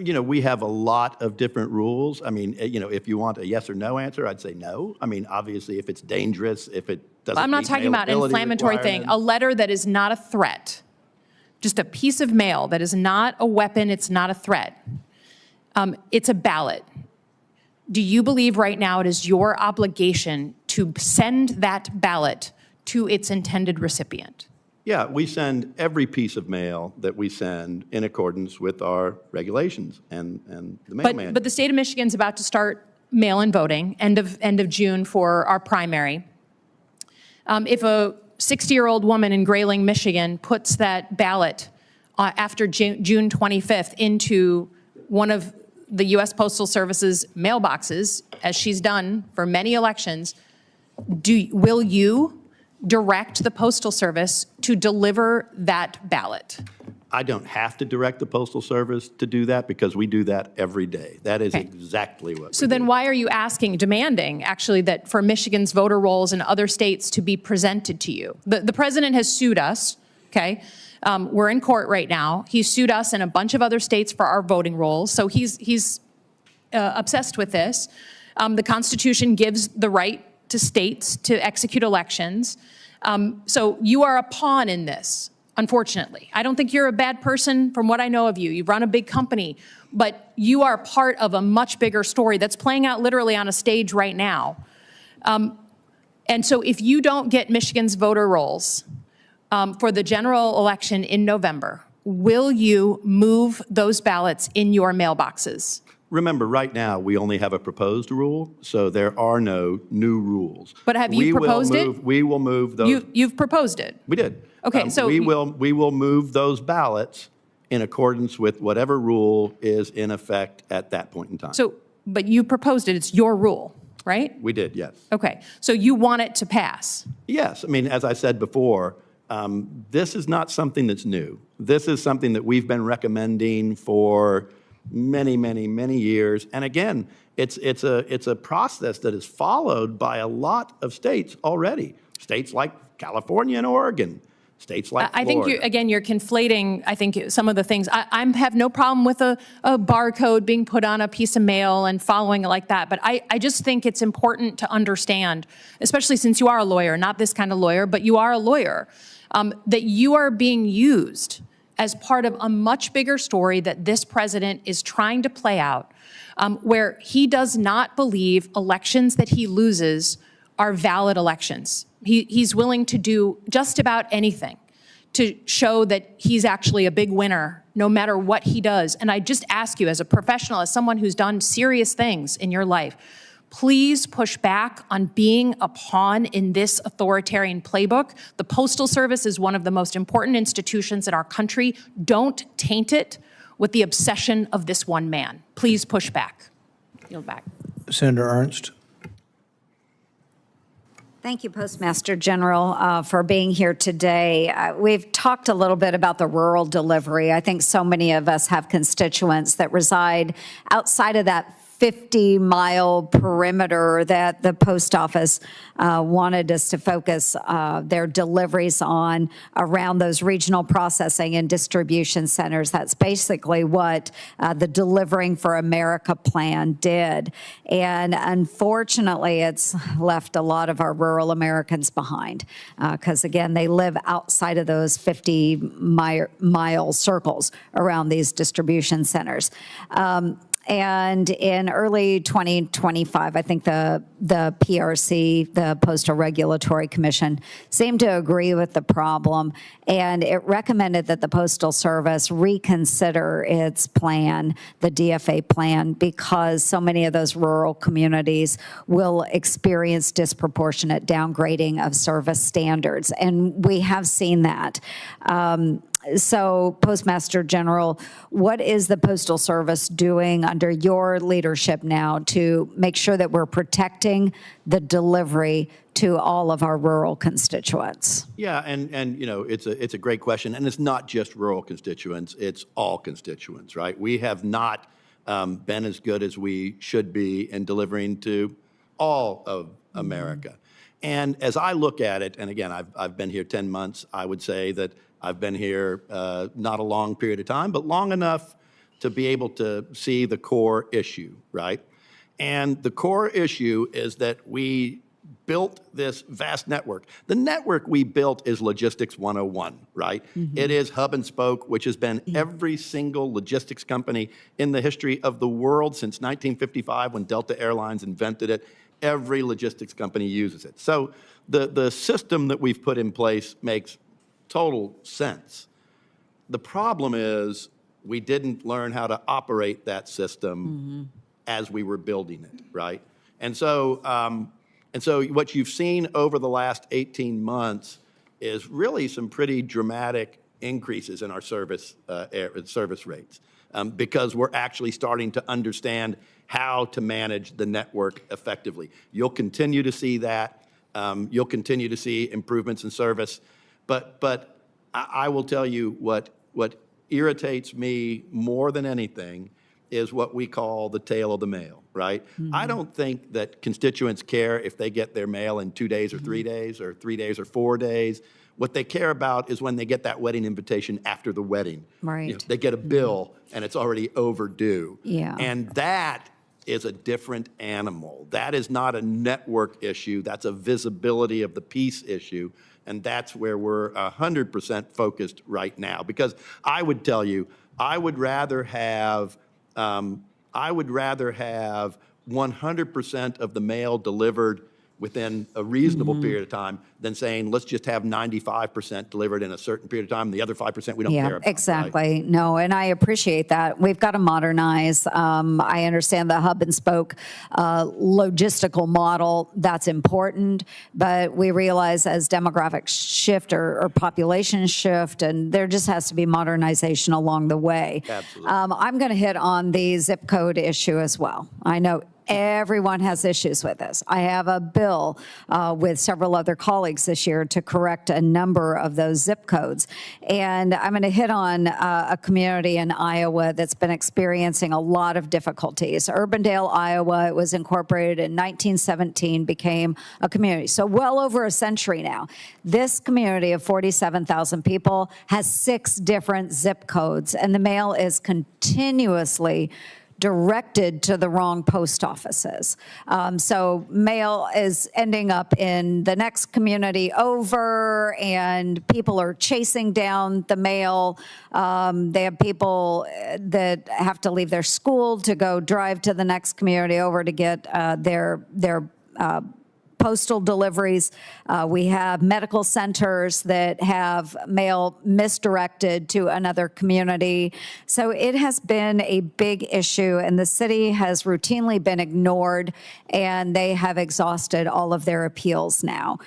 Speaker 3: We have a lot of different rules. I mean, if you want a yes or no answer, I'd say no. I mean, obviously, if it's dangerous, if it doesn't
Speaker 9: I'm not
Speaker 3: meet
Speaker 9: talking about an inflammatory thing. A letter that is not a threat. Just a piece of mail that is not a weapon, it's not a threat. It's a ballot. Do you believe right now it is your obligation to send that ballot to its intended recipient?
Speaker 3: Yeah, we send every piece of mail that we send in accordance with our regulations and the mail manual.
Speaker 9: But the state of Michigan's about to start mail-in voting, end of June for our primary. If a 60-year-old woman in Grayling, Michigan puts that ballot after June 25th into one of the U.S. Postal Service's mailboxes, as she's done for many elections, will you direct the Postal Service to deliver that ballot?
Speaker 3: I don't have to direct the Postal Service to do that because we do that every day. That is exactly what we do.
Speaker 9: So then why are you demanding, actually, that for Michigan's voter rolls in other states to be presented to you? The president has sued us, okay? We're in court right now. He sued us and a bunch of other states for our voting rolls. So he's obsessed with this. The Constitution gives the right to states to execute elections. So you are a pawn in this. unfortunately. I don't think you're a bad person from what I know of you. You run a big company, but you are part of a much bigger story that's playing out literally on a stage right now. And so if you don't get Michigan's voter rolls for the general election in November, will you move those ballots in your mailboxes?
Speaker 3: Remember, right now, we only have a proposed rule, so there are no new rules.
Speaker 9: But have you proposed it?
Speaker 3: We will move those.
Speaker 9: You've proposed it.
Speaker 3: We did.
Speaker 9: Okay, so
Speaker 3: we will move those ballots in accordance with whatever rule is in effect at that point in time.
Speaker 9: So, but you proposed it. It's your rule, right?
Speaker 3: We did, yes.
Speaker 9: Okay, so you want it to pass.
Speaker 3: Yes, I mean, as I said before, this is not something that's new. This is something that we've been recommending for many, many, many years. And again, it's a process that is followed by a lot of states already. States like California and Oregon, states like Florida.
Speaker 9: I think you're conflating, I think, some of the things. I have no problem with a barcode being put on a piece of mail and following it like that. But I just think it's important to understand, especially since you are a lawyer, not this kind of lawyer, but you are a lawyer, that you are being used as part of a much bigger story that this president is trying to play out, where he does not believe elections that he loses are valid elections. He's willing to do just about anything to show that he's actually a big winner, no matter what he does. And I just ask you, as a professional, as someone who's done serious things in your life, please push back on being a pawn in this authoritarian playbook. The Postal Service is one of the most important institutions in our country. Don't taint it with the obsession of this one man. Please push back. Yield back.
Speaker 1: Senator Ernst.
Speaker 10: Thank you, Postmaster General, for being here today. We've talked a little bit about the rural delivery. I think so many of us have constituents that reside outside of that 50-mile perimeter that the post office wanted us to focus their deliveries on around those regional processing and distribution centers. That's basically what the Delivering for America plan did. And unfortunately, it's left a lot of our rural Americans behind because, again, they live outside of those 50-mile circles around these distribution centers. And in early 2025, I think the PRC, the Postal Regulatory Commission, seemed to agree with the problem, and it recommended that the Postal Service reconsider its plan, the DFA plan, because so many of those rural communities will experience disproportionate downgrading of service standards, and we have seen that. So, Postmaster General, what is the Postal Service doing under your leadership now to make sure that we're protecting the delivery to all of our rural constituents?
Speaker 3: Yeah, and you know, it's a great question, and it's not just rural constituents, it's all constituents, right? We have not been as good as we should be in delivering to all of America. And as I look at it, and again, I've been here 10 months, I would say that I've been here not a long period of time, but long enough to be able to see the core issue, right? And the core issue is that we built this vast network. The network we built is Logistics 101, right? It is hub and spoke, which has been every single logistics company in the history of the world since 1955 when Delta Airlines invented it. Every logistics company uses it. So the system that we've put in place makes total sense. The problem is we didn't learn how to operate that system as we were building it, right? And so what you've seen over the last 18 months is really some pretty dramatic increases in our service rates because we're actually starting to understand how to manage the network effectively. You'll continue to see that. You'll continue to see improvements in service. But I will tell you what irritates me more than anything is what we call the tail of the mail, right? I don't think that constituents care if they get their mail in 2 days or 3 days or 3 days or 4 days. What they care about is when they get that wedding invitation after the wedding.
Speaker 10: Right.
Speaker 3: You know, they get a bill and it's already overdue.
Speaker 10: Yeah.
Speaker 3: And that is a different animal. That is not a network issue. That's a visibility of the piece issue. And that's where we're 100% focused right now. Because I would tell you, I would rather have 100% of the mail delivered within a reasonable period of time than saying, let's just have 95% delivered in a certain period of time, and the other 5% we don't care about.
Speaker 10: Yeah, exactly.
Speaker 3: Right?
Speaker 10: No, and I appreciate that. We've got to modernize. I understand the hub and spoke logistical model. That's important, but we realize as demographic shift or population shift, and there just has to be modernization along the way.
Speaker 3: Absolutely.
Speaker 10: I'm going to hit on the zip code issue as well. I know everyone has issues with this. I have a bill with several other colleagues this year to correct a number of those zip codes. And I'm going to hit on a community in Iowa that's been experiencing a lot of difficulties. Urbandale, Iowa, it was incorporated in 1917, became a community. So well over a century now. This community of 47,000 people has 6 different zip codes, and the mail is continuously directed to the wrong post offices. So mail is ending up in the next community over, and people are chasing down the mail. They have people that have to leave their school to go drive to the next community over to get their postal deliveries. We have medical centers that have mail misdirected to another community. So it has been a big issue, and the city has routinely been ignored, and they have exhausted all of their appeals now.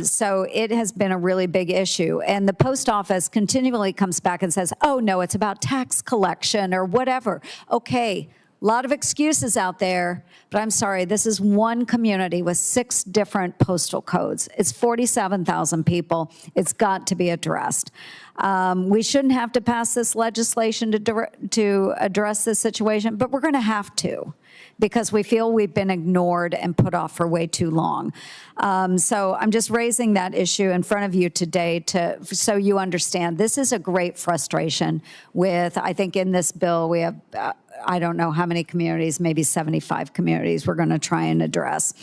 Speaker 10: So it has been a really big issue. And the post office continually comes back and says, oh, no, it's about tax collection or whatever. Okay. A lot of excuses out there, but I'm sorry, this is one community with 6 different postal codes. It's 47,000 people. It's got to be addressed. We shouldn't have to pass this legislation to address this situation, but we're going to have to, because we feel we've been ignored and put off for way too long. So I'm just raising that issue in front of you today so you understand this is a great frustration with, I think in this bill we have, I don't know how many communities, maybe 75 communities we're going to try and address.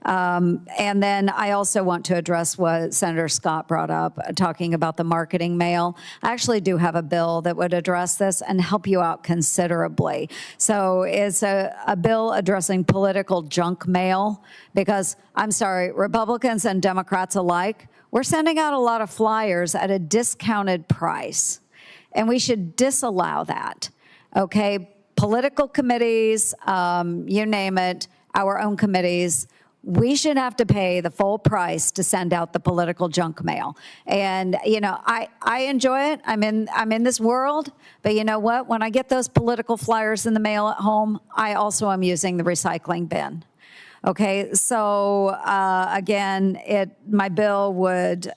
Speaker 10: And then I also want to address what Senator Scott brought up, talking about the marketing mail. I actually do have a bill that would address this and help you out considerably. So it's a bill addressing political junk mail, because I'm sorry, Republicans and Democrats alike, we're sending out a lot of flyers at a discounted price, and we should disallow that, okay? Political committees, you name it, our own committees, we should have to pay the full price to send out the political junk mail. And, you know, I enjoy it. I'm in this world. But you know what? When I get those political flyers in the mail at home, I also am using the recycling bin. Okay, so again, my bill would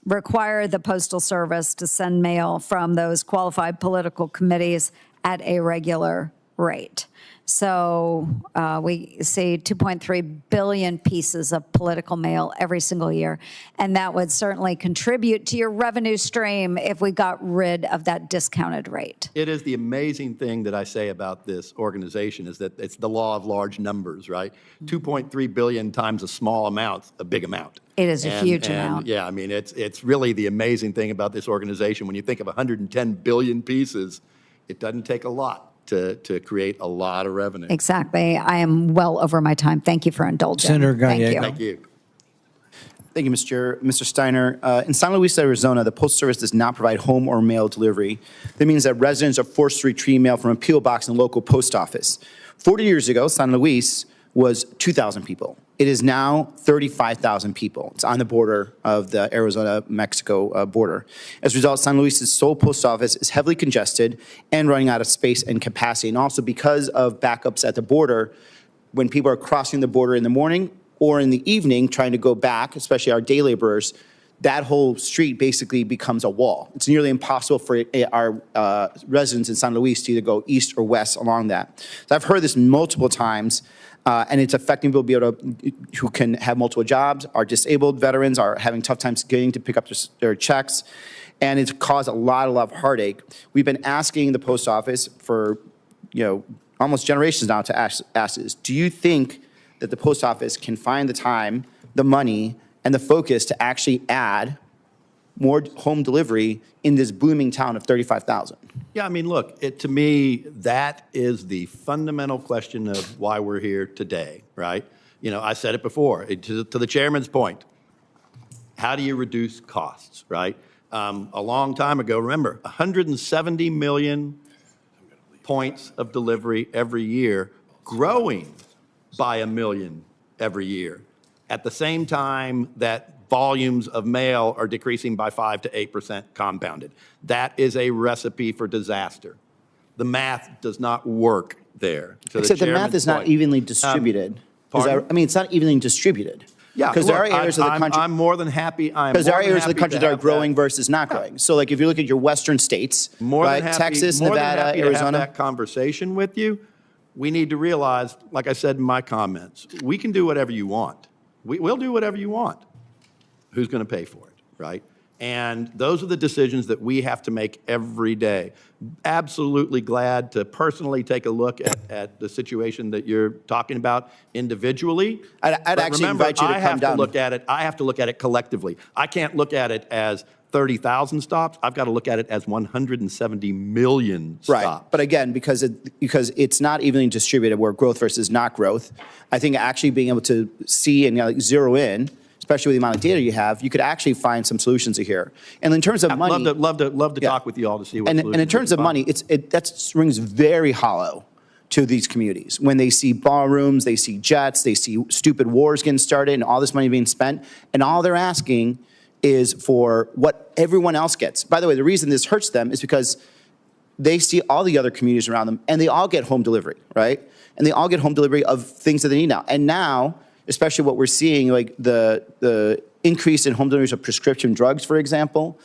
Speaker 10: require the Postal Service to send mail from those qualified political committees at a regular rate. So we see 2.3 billion pieces of political mail every single year, and that would certainly contribute to your revenue stream if we got rid of that discounted rate.
Speaker 3: It is the amazing thing that I say about this organization is that it's the law of large numbers, right? 2.3 billion times a small amount, a big amount.
Speaker 10: It is a huge amount.
Speaker 3: Yeah, I mean, it's really the amazing thing about this organization. When you think of 110 billion pieces, it doesn't take a lot to create a lot of revenue.
Speaker 10: Exactly. I am well over my time. Thank you for indulging.
Speaker 1: Senator
Speaker 10: Thank
Speaker 1: Gallego.
Speaker 10: you.
Speaker 3: Thank you.
Speaker 11: Thank you, Mr. Chair. Mr. Steiner, in San Luis, Arizona, the Postal Service does not provide home or mail delivery. That means that residents are forced to retrieve mail from a P.O. box in the local post office. 40 years ago, San Luis was 2,000 people. It is now 35,000 people. It's on the border of the Arizona-Mexico border. As a result, San Luis's sole post office is heavily congested and running out of space and capacity. And also because of backups at the border, when people are crossing the border in the morning or in the evening trying to go back, especially our day laborers, that whole street basically becomes a wall. It's nearly impossible for our residents in San Luis to either go east or west along that. So I've heard this multiple times. And it's affecting people who can have multiple jobs. Our disabled veterans are having tough times getting to pick up their checks, and it's caused a lot of heartache. We've been asking the post office for, almost generations now to ask this. Do you think that the post office can find the time, the money, and the focus to actually add more home delivery in this booming town of 35,000?
Speaker 3: Yeah, I mean, look, to me, that is the fundamental question of why we're here today, right? You know, I said it before, to the chairman's point. How do you reduce costs, right? A long time ago, remember, 170 million points of delivery every year, growing by 1 million every year. At the same time that volumes of mail are decreasing by 5 to 8% compounded. That is a recipe for disaster. The math does not work there.
Speaker 11: Except the math is not evenly distributed. It's not evenly distributed.
Speaker 3: Yeah,
Speaker 11: because there are areas of the country.
Speaker 3: I'm more than happy.
Speaker 11: Because there are areas of the country that are growing versus not growing. So, like, if you look at your western states, right, Texas, Nevada, Arizona.
Speaker 3: To have that conversation with you. We need to realize, like I said in my comments, we can do whatever you want. We'll do whatever you want. Who's going to pay for it, right? And those are the decisions that we have to make every day. Absolutely glad to personally take a look at the situation that you're talking about individually.
Speaker 11: I'd actually invite you to come down.
Speaker 3: I have to look at it collectively. I can't look at it as 30,000 stops. I've got to look at it as 170 million stops.
Speaker 11: Right, but again, because it's not evenly distributed, where growth versus not growth, I think actually being able to see and zero in, especially with the amount of data you have, you could actually find some solutions here. And in terms of money,
Speaker 3: love to talk with you all to see what solutions.
Speaker 11: And in terms of money, that rings very hollow to these communities. When they see ballrooms, they see jets, they see stupid wars getting started, and all this money being spent, and all they're asking is for what everyone else gets. By the way, the reason this hurts them is because they see all the other communities around them, and they all get home delivery, right? And they all get home delivery of things that they need now. And now, especially what we're seeing, like the increase in home deliveries of prescription drugs, for example,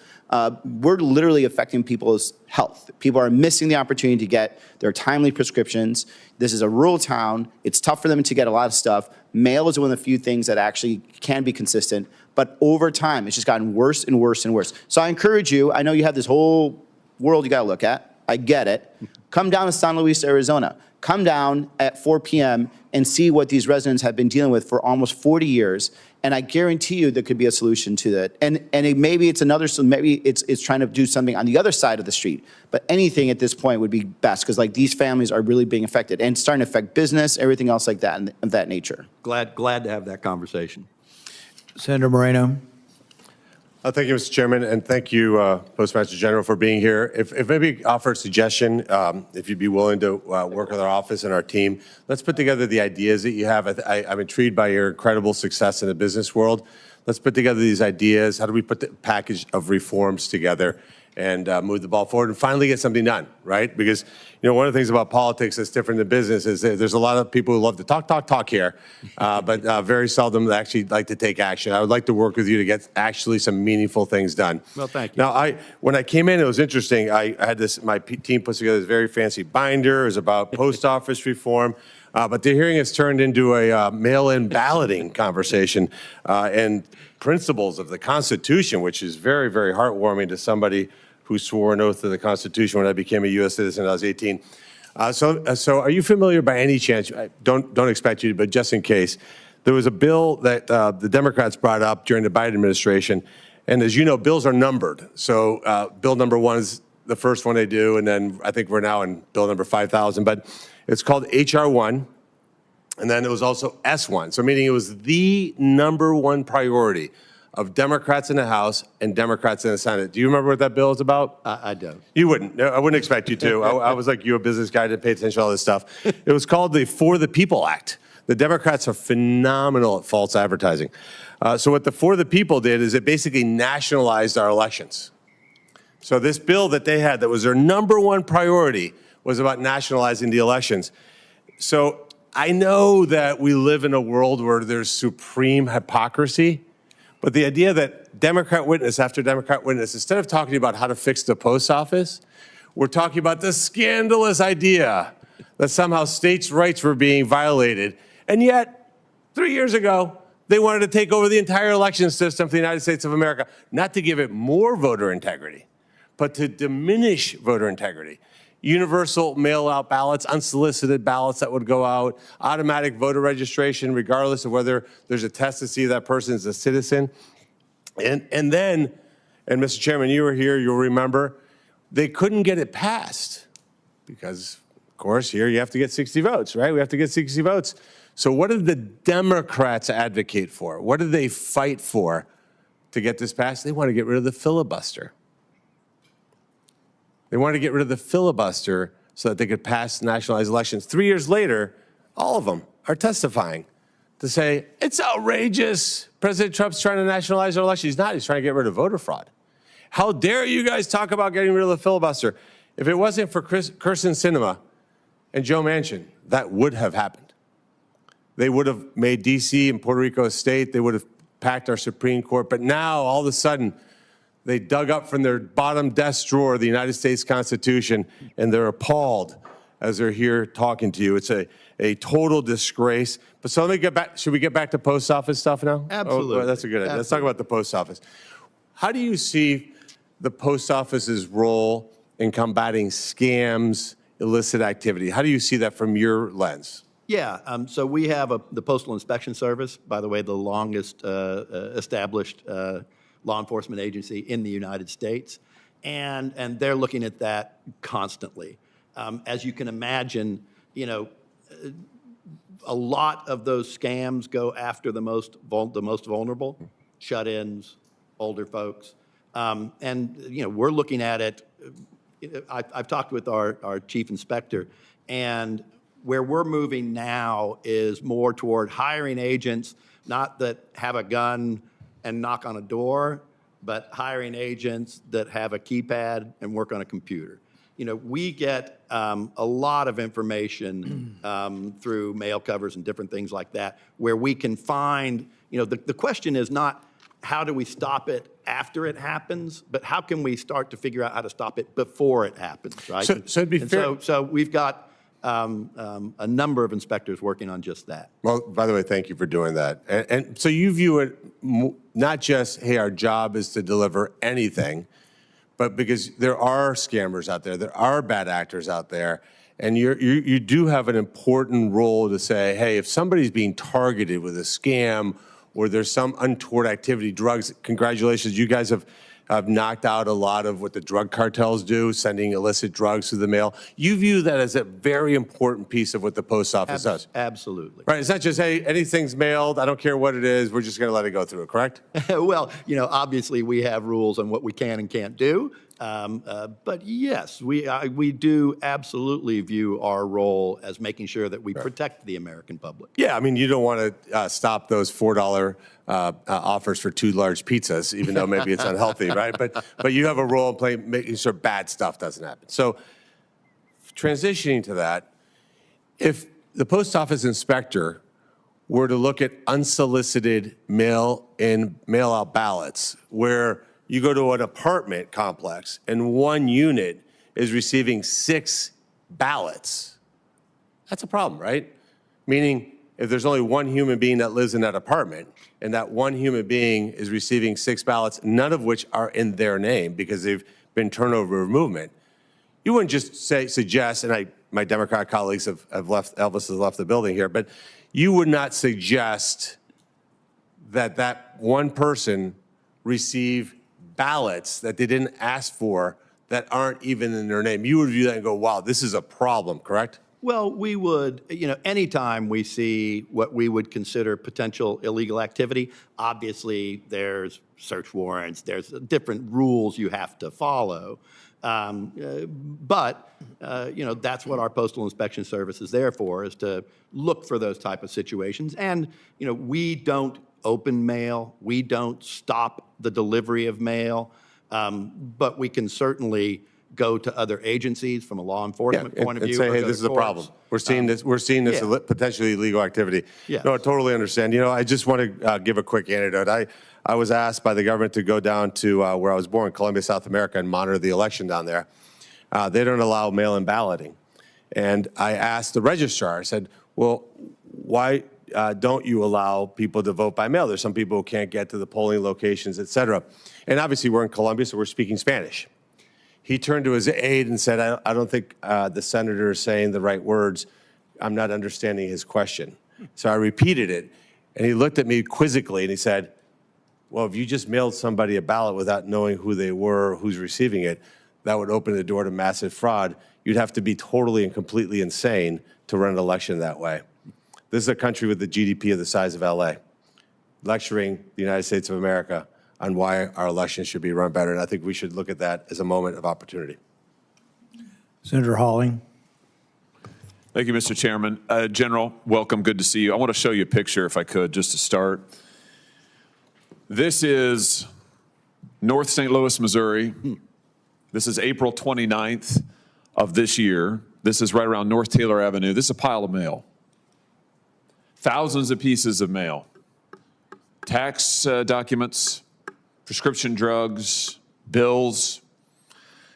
Speaker 11: we're literally affecting people's health. People are missing the opportunity to get their timely prescriptions. This is a rural town. It's tough for them to get a lot of stuff. Mail is one of the few things that actually can be consistent. But over time, it's just gotten worse and worse and worse. So I encourage you, I know you have this whole world you got to look at. I get it. Come down to San Luis, Arizona. Come down at 4 p.m. and see what these residents have been dealing with for almost 40 years. And I guarantee you there could be a solution to that. And maybe it's it's trying to do something on the other side of the street. But anything at this point would be best, because like these families are really being affected and starting to affect business, everything else like that, and of that nature.
Speaker 3: Glad to have that conversation.
Speaker 1: Senator Moreno.
Speaker 12: Thank you, Mr. Chairman, and thank you, Postmaster General, for being here. If maybe offer a suggestion, if you'd be willing to work with our office and our team, let's put together the ideas that you have. I'm intrigued by your incredible success in the business world. Let's put together these ideas. How do we put the package of reforms together and move the ball forward and finally get something done, right? Because, you know, one of the things about politics that's different than business is that there's a lot of people who love to talk here, but very seldom actually like to take action. I would like to work with you to get actually some meaningful things done.
Speaker 3: Well, thank you.
Speaker 12: Now, when I came in, it was interesting. I had my team put together this very fancy binder. It was about post office reform. But the hearing has turned into a mail-in balloting conversation and principles of the Constitution, which is very, very heartwarming to somebody who swore an oath to the Constitution when I became a U.S. citizen when I was 18. So are you familiar by any chance, don't expect you to, but just in case, there was a bill that the Democrats brought up during the Biden administration, and as you know, bills are numbered. So bill number 1 is the first one they do, and then I think we're now in bill number 5,000, but it's called H.R. 1, and then it was also S1, so meaning it was the number 1 priority of Democrats in the House and Democrats in the Senate. Do you remember what that bill is about?
Speaker 3: I don't.
Speaker 12: You wouldn't. No, I wouldn't expect you to. I was like you, a business guy, didn't pay attention to all this stuff. It was called the For the People Act. The Democrats are phenomenal at false advertising. So what the For the People did is it basically nationalized our elections. So this bill that they had that was their number 1 priority was about nationalizing the elections. So I know that we live in a world where there's supreme hypocrisy, but the idea that Democrat witness after Democrat witness, instead of talking about how to fix the post office, we're talking about the scandalous idea that somehow states' rights were being violated. And yet, 3 years ago, they wanted to take over the entire election system for the United States of America, not to give it more voter integrity, but to diminish voter integrity. universal mail-out ballots, unsolicited ballots that would go out, automatic voter registration, regardless of whether there's a test to see if that person is a citizen. And then, Mr. Chairman, you were here, you'll remember, they couldn't get it passed because, of course, here you have to get 60 votes, right? We have to get 60 votes. So what did the Democrats advocate for? What did they fight for to get this passed? They want to get rid of the filibuster. They wanted to get rid of the filibuster so that they could pass nationalized elections. 3 years later, all of them are testifying to say, it's outrageous. President Trump's trying to nationalize our election. He's not. He's trying to get rid of voter fraud. How dare you guys talk about getting rid of the filibuster? If it wasn't for Kirsten Sinema and Joe Manchin, that would have happened. They would have made D.C. and Puerto Rico a state. They would have packed our Supreme Court. But now, all of a sudden, they dug up from their bottom desk drawer the United States Constitution, and they're appalled as they're here talking to you. It's a total disgrace. But so let me get back. Should we get back to post office stuff now?
Speaker 3: Absolutely.
Speaker 12: Oh, that's a good idea. Let's talk about the post office. How do you see the post office's role in combating scams, illicit activity? How do you see that from your lens?
Speaker 3: Yeah, so we have the Postal Inspection Service, by the way, the longest established law enforcement agency in the United States, and they're looking at that constantly. As you can imagine, you know, a lot of those scams go after the most vulnerable, shut-ins, older folks, and you know, we're looking at it. I've talked with our chief inspector, and where we're moving now is more toward hiring agents, not that have a gun and knock on a door, but hiring agents that have a keypad and work on a computer. You know, we get a lot of information through mail covers and different things like that, where we can find, you know, the question is not how do we stop it after it happens, but how can we start to figure out how to stop it before it happens, right?
Speaker 12: So it'd be fair.
Speaker 3: So we've got a number of inspectors working on just that.
Speaker 12: Well, by the way, thank you for doing that. And so you view it not just, hey, our job is to deliver anything, but because there are scammers out there are bad actors out there, and you do have an important role to say, hey, if somebody's being targeted with a scam or there's some untoward activity, drugs, congratulations, you guys have knocked out a lot of what the drug cartels do, sending illicit drugs through the mail. You view that as a very important piece of what the post office does.
Speaker 3: Absolutely.
Speaker 12: Right, it's not just, hey, anything's mailed, I don't care what it is, we're just gonna let it go through, correct?
Speaker 3: Well, you know, obviously we have rules on what we can and can't do. But yes, we do absolutely view our role as making sure that we protect the American public.
Speaker 12: Yeah, I mean, you don't want to stop those $4 offers for 2 large pizzas, even though maybe it's unhealthy, right? But you have a role in playing, making sure bad stuff doesn't happen. So transitioning to that, if the post office inspector were to look at unsolicited mail-in, mail-out ballots, where you go to an apartment complex and one unit is receiving 6 ballots, that's a problem, right? Meaning, if there's only one human being that lives in that apartment and that one human being is receiving 6 ballots, none of which are in their name because they've been turned over of movement, you wouldn't just suggest, and my Democrat colleagues have left, Elvis has left the building here, but you would not suggest that one person receive ballots that they didn't ask for that aren't even in their name. You would view that and go, wow, this is a problem, correct?
Speaker 3: Well, we would, you know, anytime we see what we would consider potential illegal activity, obviously there's search warrants, there's different rules you have to follow. But you know, that's what our Postal Inspection Service is there for, is to look for those type of situations. And, you know, we don't open mail, we don't stop the delivery of mail, but we can certainly go to other agencies from a law enforcement point of view.
Speaker 12: And say, hey, this is a problem. We're seeing this potentially illegal activity.
Speaker 3: Yes.
Speaker 12: No, I totally understand. You know, I just want to give a quick anecdote. I was asked by the government to go down to where I was born, Colombia, South America, and monitor the election down there. They don't allow mail-in balloting. And I asked the registrar, I said, well, why don't you allow people to vote by mail? There's some people who can't get to the polling locations, et cetera. And obviously we're in Colombia, so we're speaking Spanish. He turned to his aide and said, I don't think the senator is saying the right words. I'm not understanding his question. So I repeated it, and he looked at me quizzically, and he said, well, if you just mailed somebody a ballot without knowing who they were, who's receiving it, that would open the door to massive fraud. You'd have to be totally and completely insane to run an election that way. This is a country with the GDP of the size of LA, lecturing the United States of America on why our elections should be run better. And I think we should look at that as a moment of opportunity.
Speaker 1: Senator Hawley.
Speaker 13: Thank you, Mr. Chairman. General, welcome. Good to see you. I want to show you a picture, if I could, just to start. This is North St. Louis, Missouri. This is April 29th of this year. This is right around North Taylor Avenue. This is a pile of mail. Thousands of pieces of mail. Tax documents, prescription drugs, bills,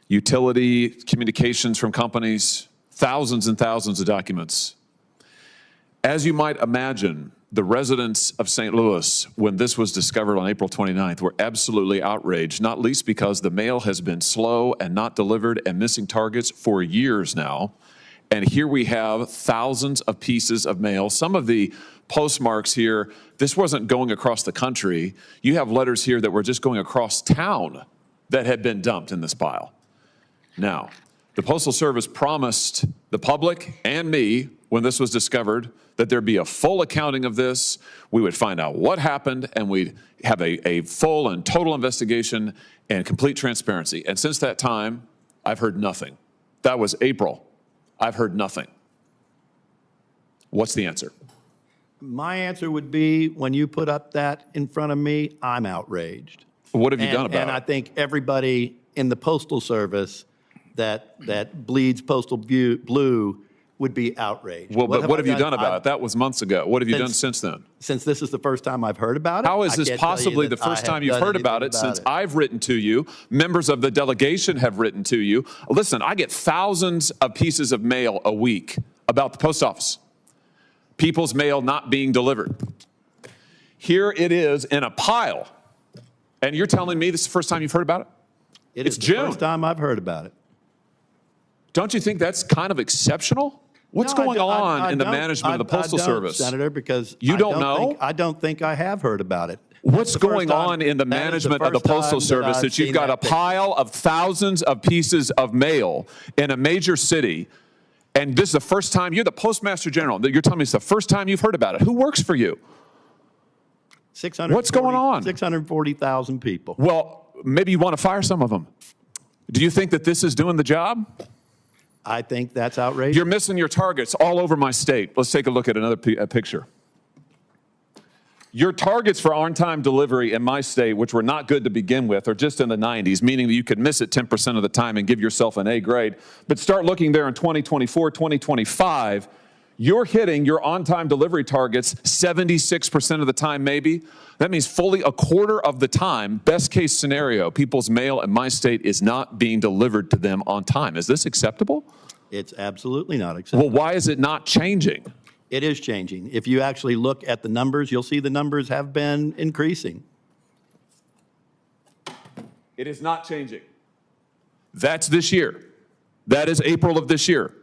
Speaker 13: utility communications from companies, thousands and thousands of documents. As you might imagine, the residents of St. Louis, when this was discovered on April 29th, were absolutely outraged, not least because the mail has been slow and not delivered and missing targets for years now. And here we have thousands of pieces of mail. Some of the postmarks here, this wasn't going across the country. You have letters here that were just going across town that had been dumped in this pile. Now, the Postal Service promised the public and me, when this was discovered, that there'd be a full accounting of this. We would find out what happened, and we'd have a full and total investigation and complete transparency. And since that time, I've heard nothing. That was April. I've heard nothing. What's the answer?
Speaker 3: My answer would be, when you put up that in front of me, I'm outraged.
Speaker 13: What have you done about it?
Speaker 3: And I think everybody in the Postal Service that bleeds postal blue would be outraged.
Speaker 13: Well, but what have you done about it? That was months ago. What have you done since then?
Speaker 3: Since this is the first time I've heard about it.
Speaker 13: How is this possibly the first time you've heard about it since I've written to you? Members of the delegation have written to you. Listen, I get thousands of pieces of mail a week about the post office. People's mail not being delivered. Here it is in a pile. And you're telling me this is the first time you've heard about it?
Speaker 3: It's the first time I've heard about it.
Speaker 13: Don't you think that's kind of exceptional? What's going on in the management of the Postal Service?
Speaker 3: Senator, because
Speaker 13: you don't know?
Speaker 3: I don't think I have heard about it.
Speaker 13: What's going on in the management of the Postal Service that you've got a pile of thousands of pieces of mail in a major city, and this is the first time, you're the Postmaster General, you're telling me it's the first time you've heard about it. Who works for you? What's going on?
Speaker 3: 640,000 people.
Speaker 13: Well, maybe you want to fire some of them. Do you think that this is doing the job?
Speaker 3: I think that's outrageous.
Speaker 13: You're missing your targets all over my state. Let's take a look at another picture. Your targets for on-time delivery in my state, which were not good to begin with, are just in the 90s, meaning that you could miss it 10% of the time and give yourself an A grade. But start looking there in 2024, 2025, you're hitting your on-time delivery targets 76% of the time, maybe. That means fully a quarter of the time, best case scenario, people's mail in my state is not being delivered to them on time. Is this acceptable?
Speaker 3: It's absolutely not acceptable.
Speaker 13: Well, why is it not changing?
Speaker 3: It is changing. If you actually look at the numbers, you'll see the numbers have been increasing.
Speaker 13: It is not changing. That's this year. That is April of this year.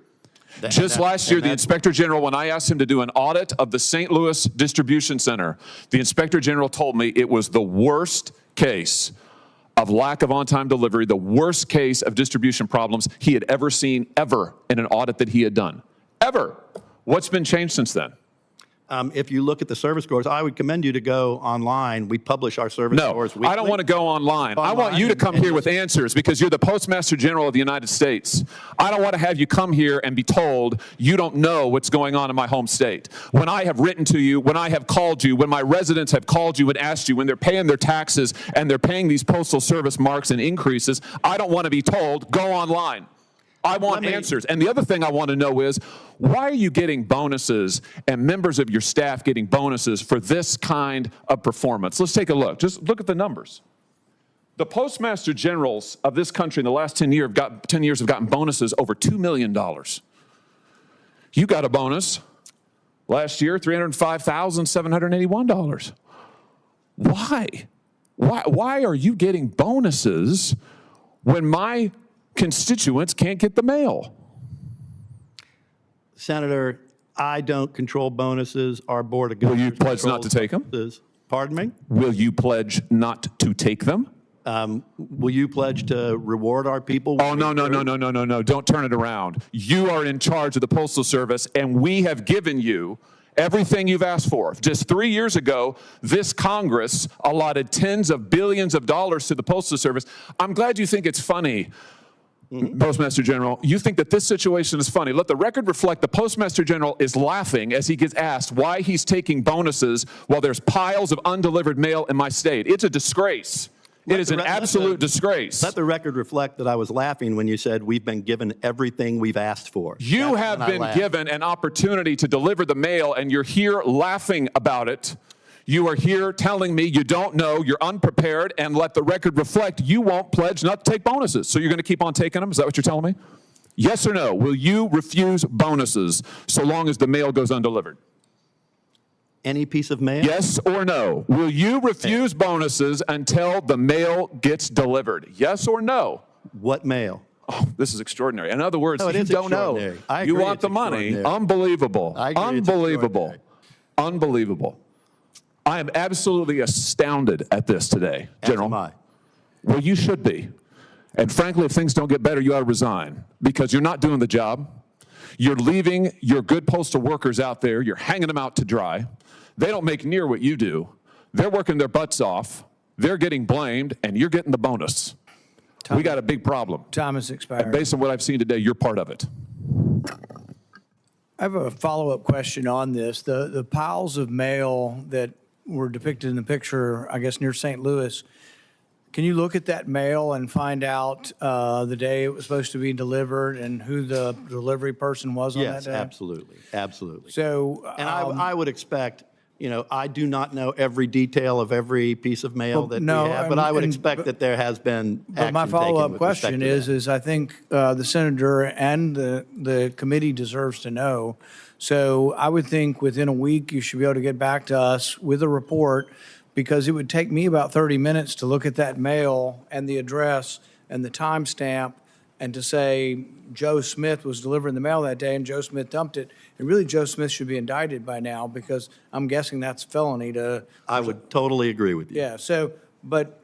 Speaker 13: Just last year, the Inspector General, when I asked him to do an audit of the St. Louis Distribution Center, the Inspector General told me it was the worst case of lack of on-time delivery, the worst case of distribution problems he had ever seen, ever, in an audit that he had done. Ever. What's been changed since then?
Speaker 3: If you look at the service scores, I would commend you to go online. We publish our service scores weekly.
Speaker 13: No, I don't want to go online. I want you to come here with answers because you're the Postmaster General of the United States. I don't want to have you come here and be told you don't know what's going on in my home state. When I have written to you, when I have called you, when my residents have called you and asked you, when they're paying their taxes and they're paying these Postal Service marks and increases, I don't want to be told, go online. I want answers. And the other thing I want to know is, why are you getting bonuses and members of your staff getting bonuses for this kind of performance? Let's take a look. Just look at the numbers. The Postmaster Generals of this country in the last 10 years have gotten bonuses over $2 million. You got a bonus last year, $305,781. Why? Why are you getting bonuses when my constituents can't get the mail.
Speaker 3: Senator, I don't control bonuses. Our Board of Governors
Speaker 13: Will you pledge not to take them?
Speaker 3: bonuses. Pardon me?
Speaker 13: Will you pledge not to take them?
Speaker 3: Will you pledge to reward our people?
Speaker 13: Oh, no. Don't turn it around. You are in charge of the Postal Service, and we have given you everything you've asked for. Just 3 years ago, this Congress allotted tens of billions of dollars to the Postal Service. I'm glad you think it's funny, Postmaster General. You think that this situation is funny. Let the record reflect the Postmaster General is laughing as he gets asked why he's taking bonuses while there's piles of undelivered mail in my state. It's a disgrace. It is an absolute disgrace.
Speaker 3: Let the record reflect that I was laughing when you said we've been given everything we've asked for.
Speaker 13: You have been given an opportunity to deliver the mail, and you're here laughing about it. You are here telling me you don't know, you're unprepared, and let the record reflect you won't pledge not to take bonuses. So you're going to keep on taking them? Is that what you're telling me? Yes or no? Will you refuse bonuses so long as the mail goes undelivered?
Speaker 3: Any piece of mail?
Speaker 13: Yes or no? Will you refuse bonuses until the mail gets delivered? Yes or no?
Speaker 3: What mail?
Speaker 13: Oh, this is extraordinary. In other words,
Speaker 3: No, it
Speaker 13: you
Speaker 3: is
Speaker 13: don't know.
Speaker 3: extraordinary. I
Speaker 13: You
Speaker 3: agree
Speaker 13: want
Speaker 3: it's
Speaker 13: the money.
Speaker 3: extraordinary.
Speaker 13: Unbelievable.
Speaker 3: I agree it's
Speaker 13: Unbelievable. Unbelievable. I am absolutely astounded at this today, General.
Speaker 3: As am I.
Speaker 13: Well, you should be. And frankly, if things don't get better, you ought to resign because you're not doing the job. You're leaving your good postal workers out there. You're hanging them out to dry. They don't make near what you do. They're working their butts off. They're getting blamed, and you're getting the bonus. We got a big problem.
Speaker 1: Time has expired.
Speaker 13: And based on what I've seen today, you're part of it.
Speaker 1: I have a follow-up question on this. The piles of mail that were depicted in the picture, I guess, near St. Louis, can you look at that mail and find out the day it was supposed to be delivered and who the delivery person was on that
Speaker 3: Yes,
Speaker 1: day?
Speaker 3: absolutely. Absolutely.
Speaker 1: So,
Speaker 3: And I would expect, you know, I do not know every detail of every piece of mail
Speaker 1: Well,
Speaker 3: that
Speaker 1: no,
Speaker 3: we have, but I would
Speaker 1: and-
Speaker 3: expect that there has been
Speaker 1: but my
Speaker 3: action taken
Speaker 1: follow-up
Speaker 3: with
Speaker 1: question
Speaker 3: respect to that.
Speaker 1: is I think the senator and the committee deserves to know. So I would think within a week, you should be able to get back to us with a report, because it would take me about 30 minutes to look at that mail and the address and the timestamp and to say Joe Smith was delivering the mail that day and Joe Smith dumped it. And really, Joe Smith should be indicted by now, because I'm guessing that's felony to.
Speaker 3: I would totally agree with you.
Speaker 1: Yeah, so, but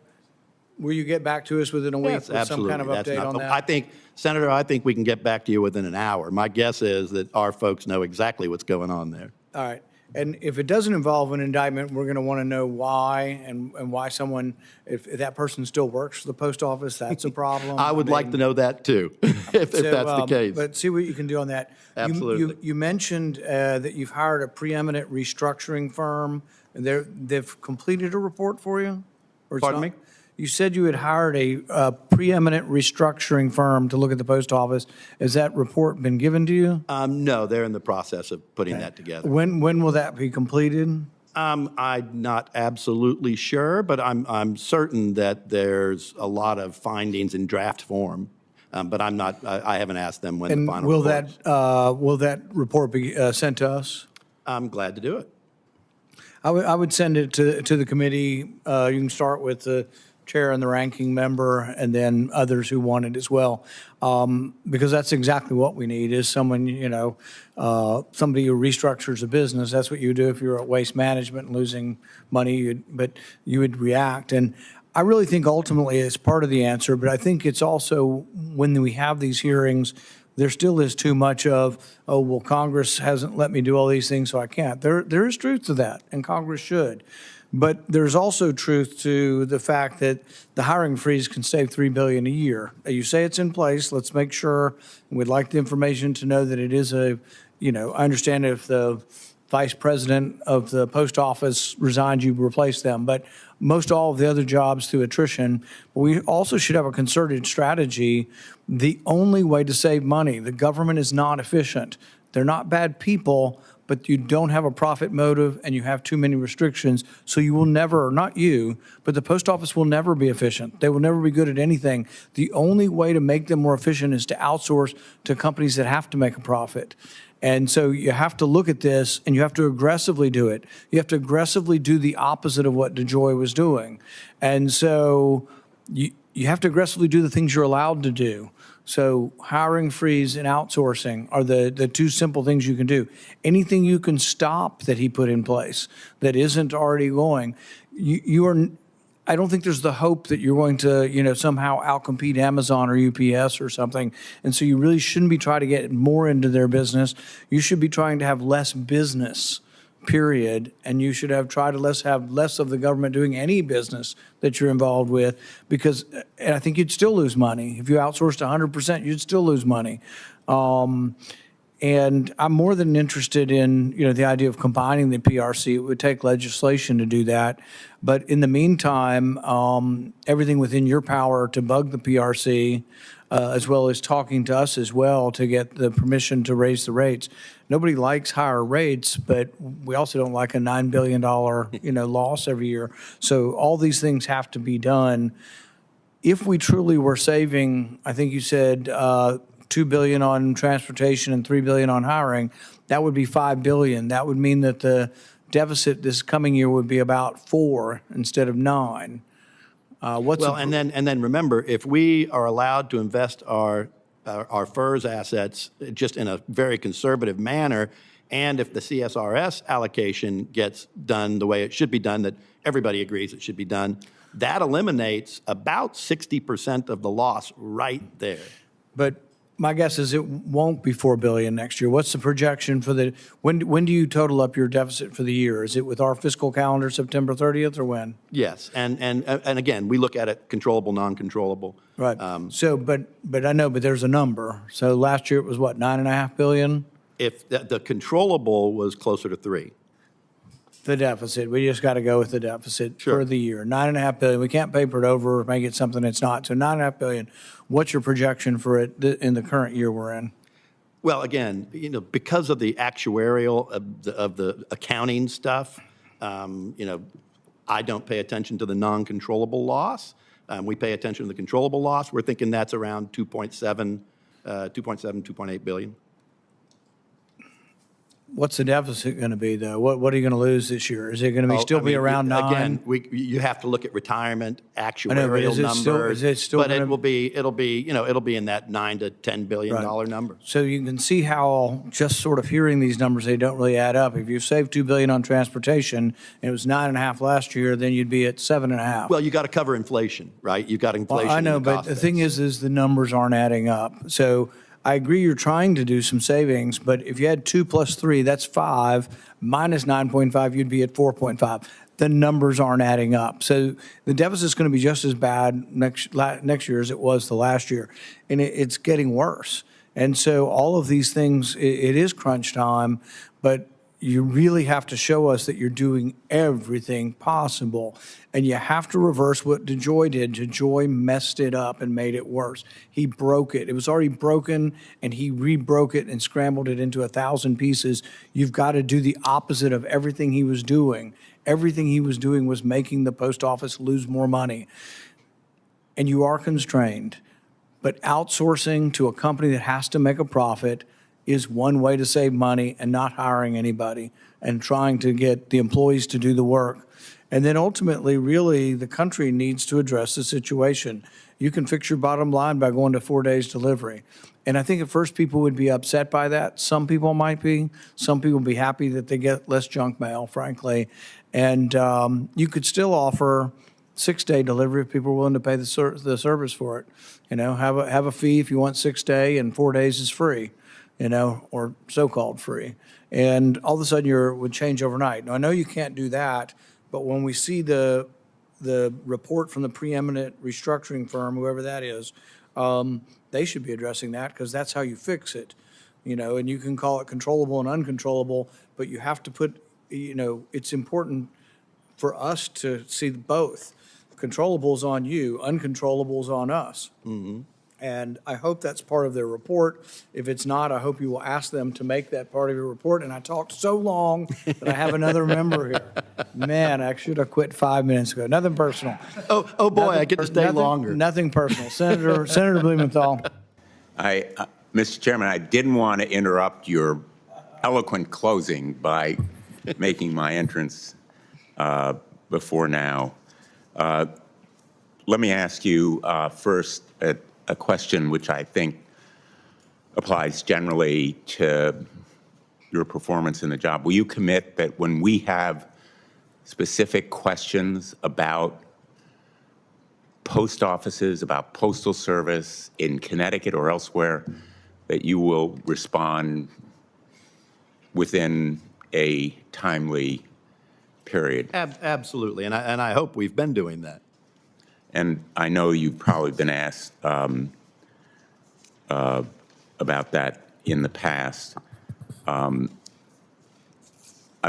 Speaker 1: will you get back to us within a week
Speaker 3: Yes,
Speaker 1: with
Speaker 3: absolutely.
Speaker 1: some kind of
Speaker 3: That's
Speaker 1: update
Speaker 3: not-
Speaker 1: on that?
Speaker 3: I think, Senator, I think we can get back to you within an hour. My guess is that our folks know exactly what's going on there.
Speaker 1: All right. And if it doesn't involve an indictment, we're going to want to know why and why someone, if that person still works for the post office, that's a problem.
Speaker 3: I would like to know that too, if that's the case.
Speaker 1: But see what you can do on that.
Speaker 3: Absolutely.
Speaker 1: You mentioned that you've hired a preeminent restructuring firm, and they've completed a report for you? Or it's
Speaker 3: Pardon
Speaker 1: not?
Speaker 3: me?
Speaker 1: You said you had hired a preeminent restructuring firm to look at the post office. Has that report been given to you?
Speaker 3: No, they're in the process of putting that together.
Speaker 1: When will that be completed?
Speaker 3: I'm not absolutely sure, but I'm certain that there's a lot of findings in draft form. But I'm not, I haven't asked them when the
Speaker 1: And
Speaker 3: final
Speaker 1: will
Speaker 3: report is.
Speaker 1: that report be sent to us?
Speaker 3: I'm glad to do it.
Speaker 1: I would send it to the committee. You can start with the chair and the ranking member, and then others who want it as well. Because that's exactly what we need, is someone, somebody who restructures a business. That's what you do if you're at Waste Management and losing money, but you would react. And I really think ultimately it's part of the answer, but I think it's also, when we have these hearings, there still is too much of, oh, well, Congress hasn't let me do all these things, so I can't. There is truth to that, and Congress should. But there's also truth to the fact that the hiring freeze can save $3 billion a year. You say it's in place. Let's make sure. And we'd like the information to know that it is I understand if the vice president of the post office resigned, you replace them. But most all of the other jobs through attrition. We also should have a concerted strategy. The only way to save money, the government is not efficient. They're not bad people, but you don't have a profit motive and you have too many restrictions. So you will never, or not you, but the post office will never be efficient. They will never be good at anything. The only way to make them more efficient is to outsource to companies that have to make a profit. And so you have to look at this and you have to aggressively do it. You have to aggressively do the opposite of what DeJoy was doing. And so you have to aggressively do the things you're allowed to do. So hiring freeze and outsourcing are the two simple things you can do. Anything you can stop that he put in place that isn't already going, you are, I don't think there's the hope that you're going to, somehow outcompete Amazon or UPS or something. And so you really shouldn't be trying to get more into their business. You should be trying to have less business, period. And you should have have less of the government doing any business that you're involved with, because, and I think you'd still lose money. If you outsourced 100%, you'd still lose money. And I'm more than interested in, the idea of combining the PRC. It would take legislation to do that. But in the meantime, everything within your power to bug the PRC, as well as talking to us as well to get the permission to raise the rates. Nobody likes higher rates, but we also don't like a $9 billion, loss every year. So all these things have to be done. If we truly were saving, I think you said, $2 billion on transportation and $3 billion on hiring, that would be $5 billion. That would mean that the deficit this coming year would be about 4 instead of 9.
Speaker 3: And then remember, if we are allowed to invest our FERS assets just in a very conservative manner, and if the CSRS allocation gets done the way it should be done, that everybody agrees it should be done, that eliminates about 60% of the loss right there.
Speaker 1: But my guess is it won't be $4 billion next year. What's the projection for when do you total up your deficit for the year? Is it with our fiscal calendar September 30th or when?
Speaker 3: Yes, and again, we look at it controllable, non-controllable.
Speaker 1: Right. But I know, but there's a number. So last year it was what, $9.5 billion?
Speaker 3: If the controllable was closer to 3.
Speaker 1: The deficit, we just got to go with the deficit for the year. $9.5 billion. We can't paper it over or make it something it's not. So $9.5 billion. What's your projection for it in the current year we're in?
Speaker 3: Well, again, because of the actuarial of the accounting stuff, I don't pay attention to the non-controllable loss. We pay attention to the controllable loss. We're thinking that's around 2.8 billion.
Speaker 1: What's the deficit going to be, though? What are you going to lose this year? Is it going to still be around 9?
Speaker 3: Again, you have to look at retirement actuarial numbers. But it'll be in that $9 to $10 billion number.
Speaker 1: So you can see how just sort of hearing these numbers, they don't really add up. If you save $2 billion on transportation and it was 9.5 last year, then you'd be at 7.5.
Speaker 3: Well, you got to cover inflation, right? You got inflation.
Speaker 1: Well, I know, but the thing is the numbers aren't adding up. So I agree you're trying to do some savings, but if you had 2 plus 3, that's 5, minus 9.5, you'd be at 4.5. The numbers aren't adding up. So the deficit's going to be just as bad next year as it was the last year, and it's getting worse. And so all of these things, it is crunch time, but you really have to show us that you're doing everything possible. And you have to reverse what DeJoy did. DeJoy messed it up and made it worse. He broke it. It was already broken, and he re-broke it and scrambled it into 1,000 pieces. You've got to do the opposite of everything he was doing. Everything he was doing was making the post office lose more money. And you are constrained. But outsourcing to a company that has to make a profit is one way to save money, and not hiring anybody and trying to get the employees to do the work. And then ultimately, really, the country needs to address the situation. You can fix your bottom line by going to 4 days delivery. And I think at first people would be upset by that. Some people might be. Some people would be happy that they get less junk mail, frankly. And you could still offer 6-day delivery if people are willing to pay the service for it. Have a fee if you want 6-day, and 4 days is free. Or so-called free. And all of a sudden it would change overnight. Now, I know you can't do that, but when we see the report from the preeminent restructuring firm, whoever that is, they should be addressing that, because that's how you fix it. And you can call it controllable and uncontrollable, but you have to put, it's important for us to see both. Controllables on you, uncontrollables on us. Mm-hmm. And I hope that's part of their report. If it's not, I hope you will ask them to make that part of your report. And I talked so long that I have another member here. Man, I should have quit 5 minutes ago. Nothing personal.
Speaker 3: Oh boy, I get to stay longer.
Speaker 1: Nothing personal. Senator Blumenthal.
Speaker 14: Mr. Chairman, I didn't want to interrupt your eloquent closing by making my entrance before now. Let me ask you first, a question which I think applies generally to your performance in the job. Will you commit that when we have specific questions about post offices, about postal service in Connecticut or elsewhere, that you will respond within a timely period?
Speaker 3: Absolutely, and I hope we've been doing that.
Speaker 14: And I know you've probably been asked about that in the past. I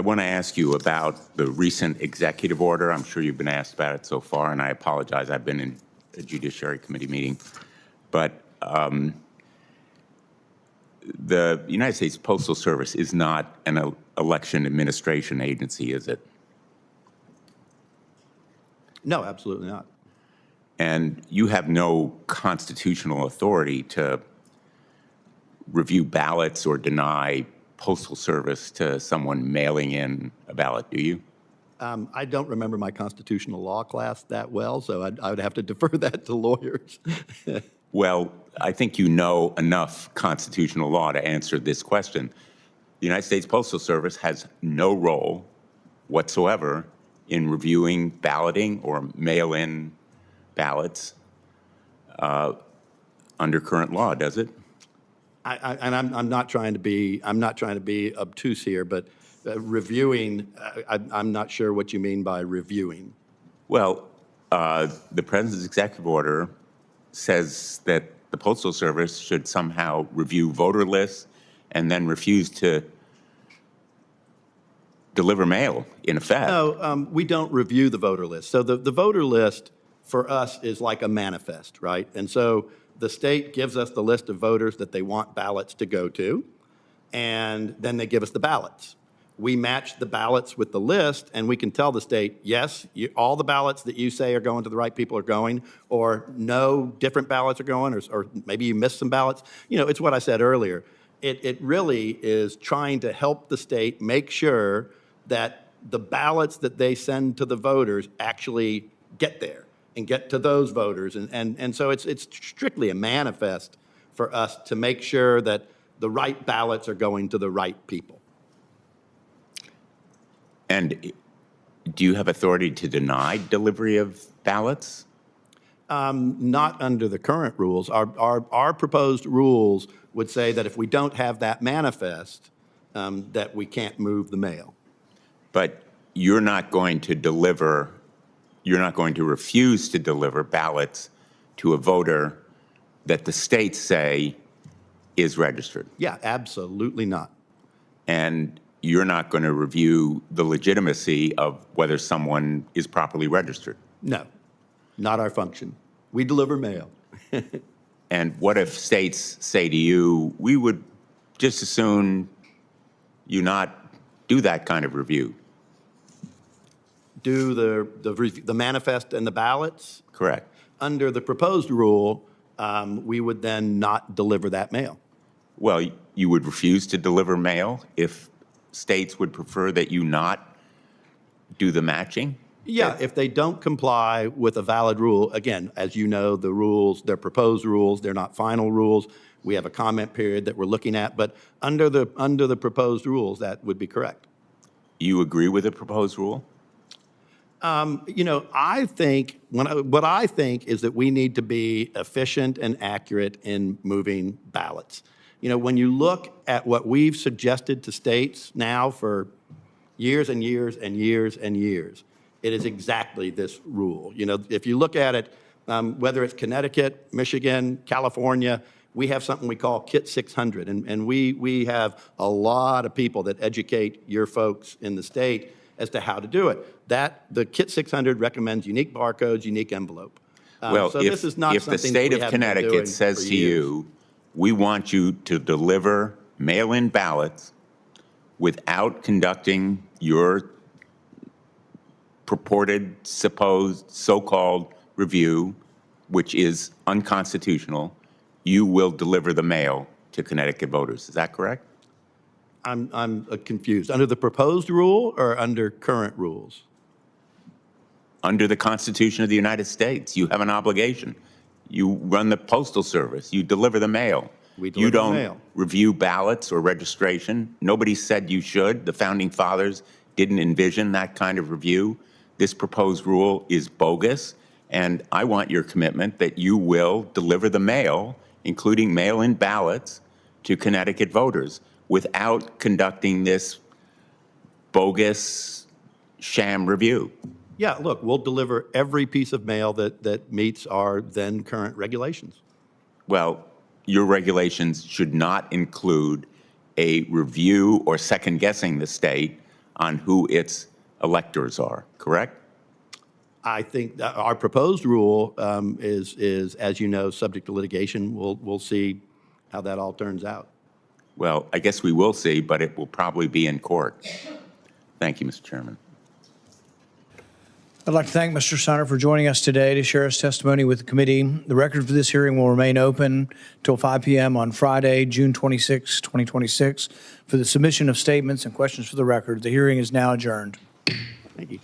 Speaker 14: want to ask you about the recent executive order. I'm sure you've been asked about it so far, and I apologize. I've been in a Judiciary Committee meeting. But the United States Postal Service is not an election administration agency, is it?
Speaker 3: No, absolutely not.
Speaker 14: And you have no constitutional authority to review ballots or deny postal service to someone mailing in a ballot, do you?
Speaker 3: I don't remember my constitutional law class that well, so I would have to defer that to lawyers.
Speaker 14: Well, I think you know enough constitutional law to answer this question. The United States Postal Service has no role whatsoever in reviewing balloting or mail-in ballots under current law, does it?
Speaker 3: I'm not trying to be obtuse here, but reviewing, I'm not sure what you mean by reviewing.
Speaker 14: Well, the President's executive order says that the Postal Service should somehow review voter lists and then refuse to deliver mail, in effect.
Speaker 3: No, we don't review the voter list. So the voter list for us is like a manifest, right? And so the state gives us the list of voters that they want ballots to go to, and then they give us the ballots. We match the ballots with the list, and we can tell the state, yes, all the ballots that you say are going to the right people are going, or no, different ballots are going, or maybe you missed some ballots. You know, it's what I said earlier. It really is trying to help the state make sure that the ballots that they send to the voters actually get there and get to those voters. And so it's strictly a manifest for us to make sure that the right ballots are going to the right people.
Speaker 14: And do you have authority to deny delivery of ballots?
Speaker 3: Not under the current rules. Our proposed rules would say that if we don't have that manifest, that we can't move the mail.
Speaker 14: But you're not going to deliver, you're not going to refuse to deliver ballots to a voter that the states say is registered.
Speaker 3: Yeah, absolutely not.
Speaker 14: And you're not going to review the legitimacy of whether someone is properly registered.
Speaker 3: No, not our function. We deliver mail.
Speaker 14: And what if states say to you, we would just as soon you not do that kind of review?
Speaker 3: Do the manifest and the ballots?
Speaker 14: Correct.
Speaker 3: Under the proposed rule, we would then not deliver that mail.
Speaker 14: Well, you would refuse to deliver mail if states would prefer that you not do the matching?
Speaker 3: Yeah, if they don't comply with a valid rule, again, as you know, the rules, they're proposed rules, they're not final rules. We have a comment period that we're looking at, but under the proposed rules, that would be correct.
Speaker 14: You agree with the proposed rule?
Speaker 3: You know, I think, what I think is that we need to be efficient and accurate in moving ballots. You know, when you look at what we've suggested to states now for years and years and years and years, it is exactly this rule. You know, if you look at it, whether it's Connecticut, Michigan, California, we have something we call Kit 600, and we have a lot of people that educate your folks in the state as to how to do it. The Kit 600 recommends unique barcodes, unique envelope.
Speaker 14: Well,
Speaker 3: so
Speaker 14: if,
Speaker 3: this is not
Speaker 14: if the
Speaker 3: something
Speaker 14: state
Speaker 3: that we
Speaker 14: of
Speaker 3: haven't been doing
Speaker 14: Connecticut says
Speaker 3: for
Speaker 14: to
Speaker 3: years.
Speaker 14: you, we want you to deliver mail-in ballots without conducting your purported, supposed, so-called review, which is unconstitutional, you will deliver the mail to Connecticut voters. Is that correct?
Speaker 3: I'm confused. Under the proposed rule or under current rules?
Speaker 14: Under the Constitution of the United States, you have an obligation. You run the Postal Service. You deliver the mail.
Speaker 3: We
Speaker 14: You
Speaker 3: deliver the
Speaker 14: don't
Speaker 3: mail.
Speaker 14: review ballots or registration. Nobody said you should. The founding fathers didn't envision that kind of review. This proposed rule is bogus, and I want your commitment that you will deliver the mail, including mail-in ballots, to Connecticut voters without conducting this bogus sham review.
Speaker 3: Yeah, look, we'll deliver every piece of mail that meets our then current regulations.
Speaker 14: Well, your regulations should not include a review or second guessing the state on who its electors are, correct?
Speaker 3: I think that our proposed rule is, as you know, subject to litigation. We'll see how that all turns out.
Speaker 14: Well, I guess we will see, but it will probably be in court. Thank you, Mr. Chairman.
Speaker 1: I'd like to thank Mr. Steiner for joining us today to share his testimony with the committee. The record for this hearing will remain open until 5 p.m. on Friday, June 26, 2026. For the submission of statements and questions for the record, the hearing is now adjourned.
Speaker 3: Thank you.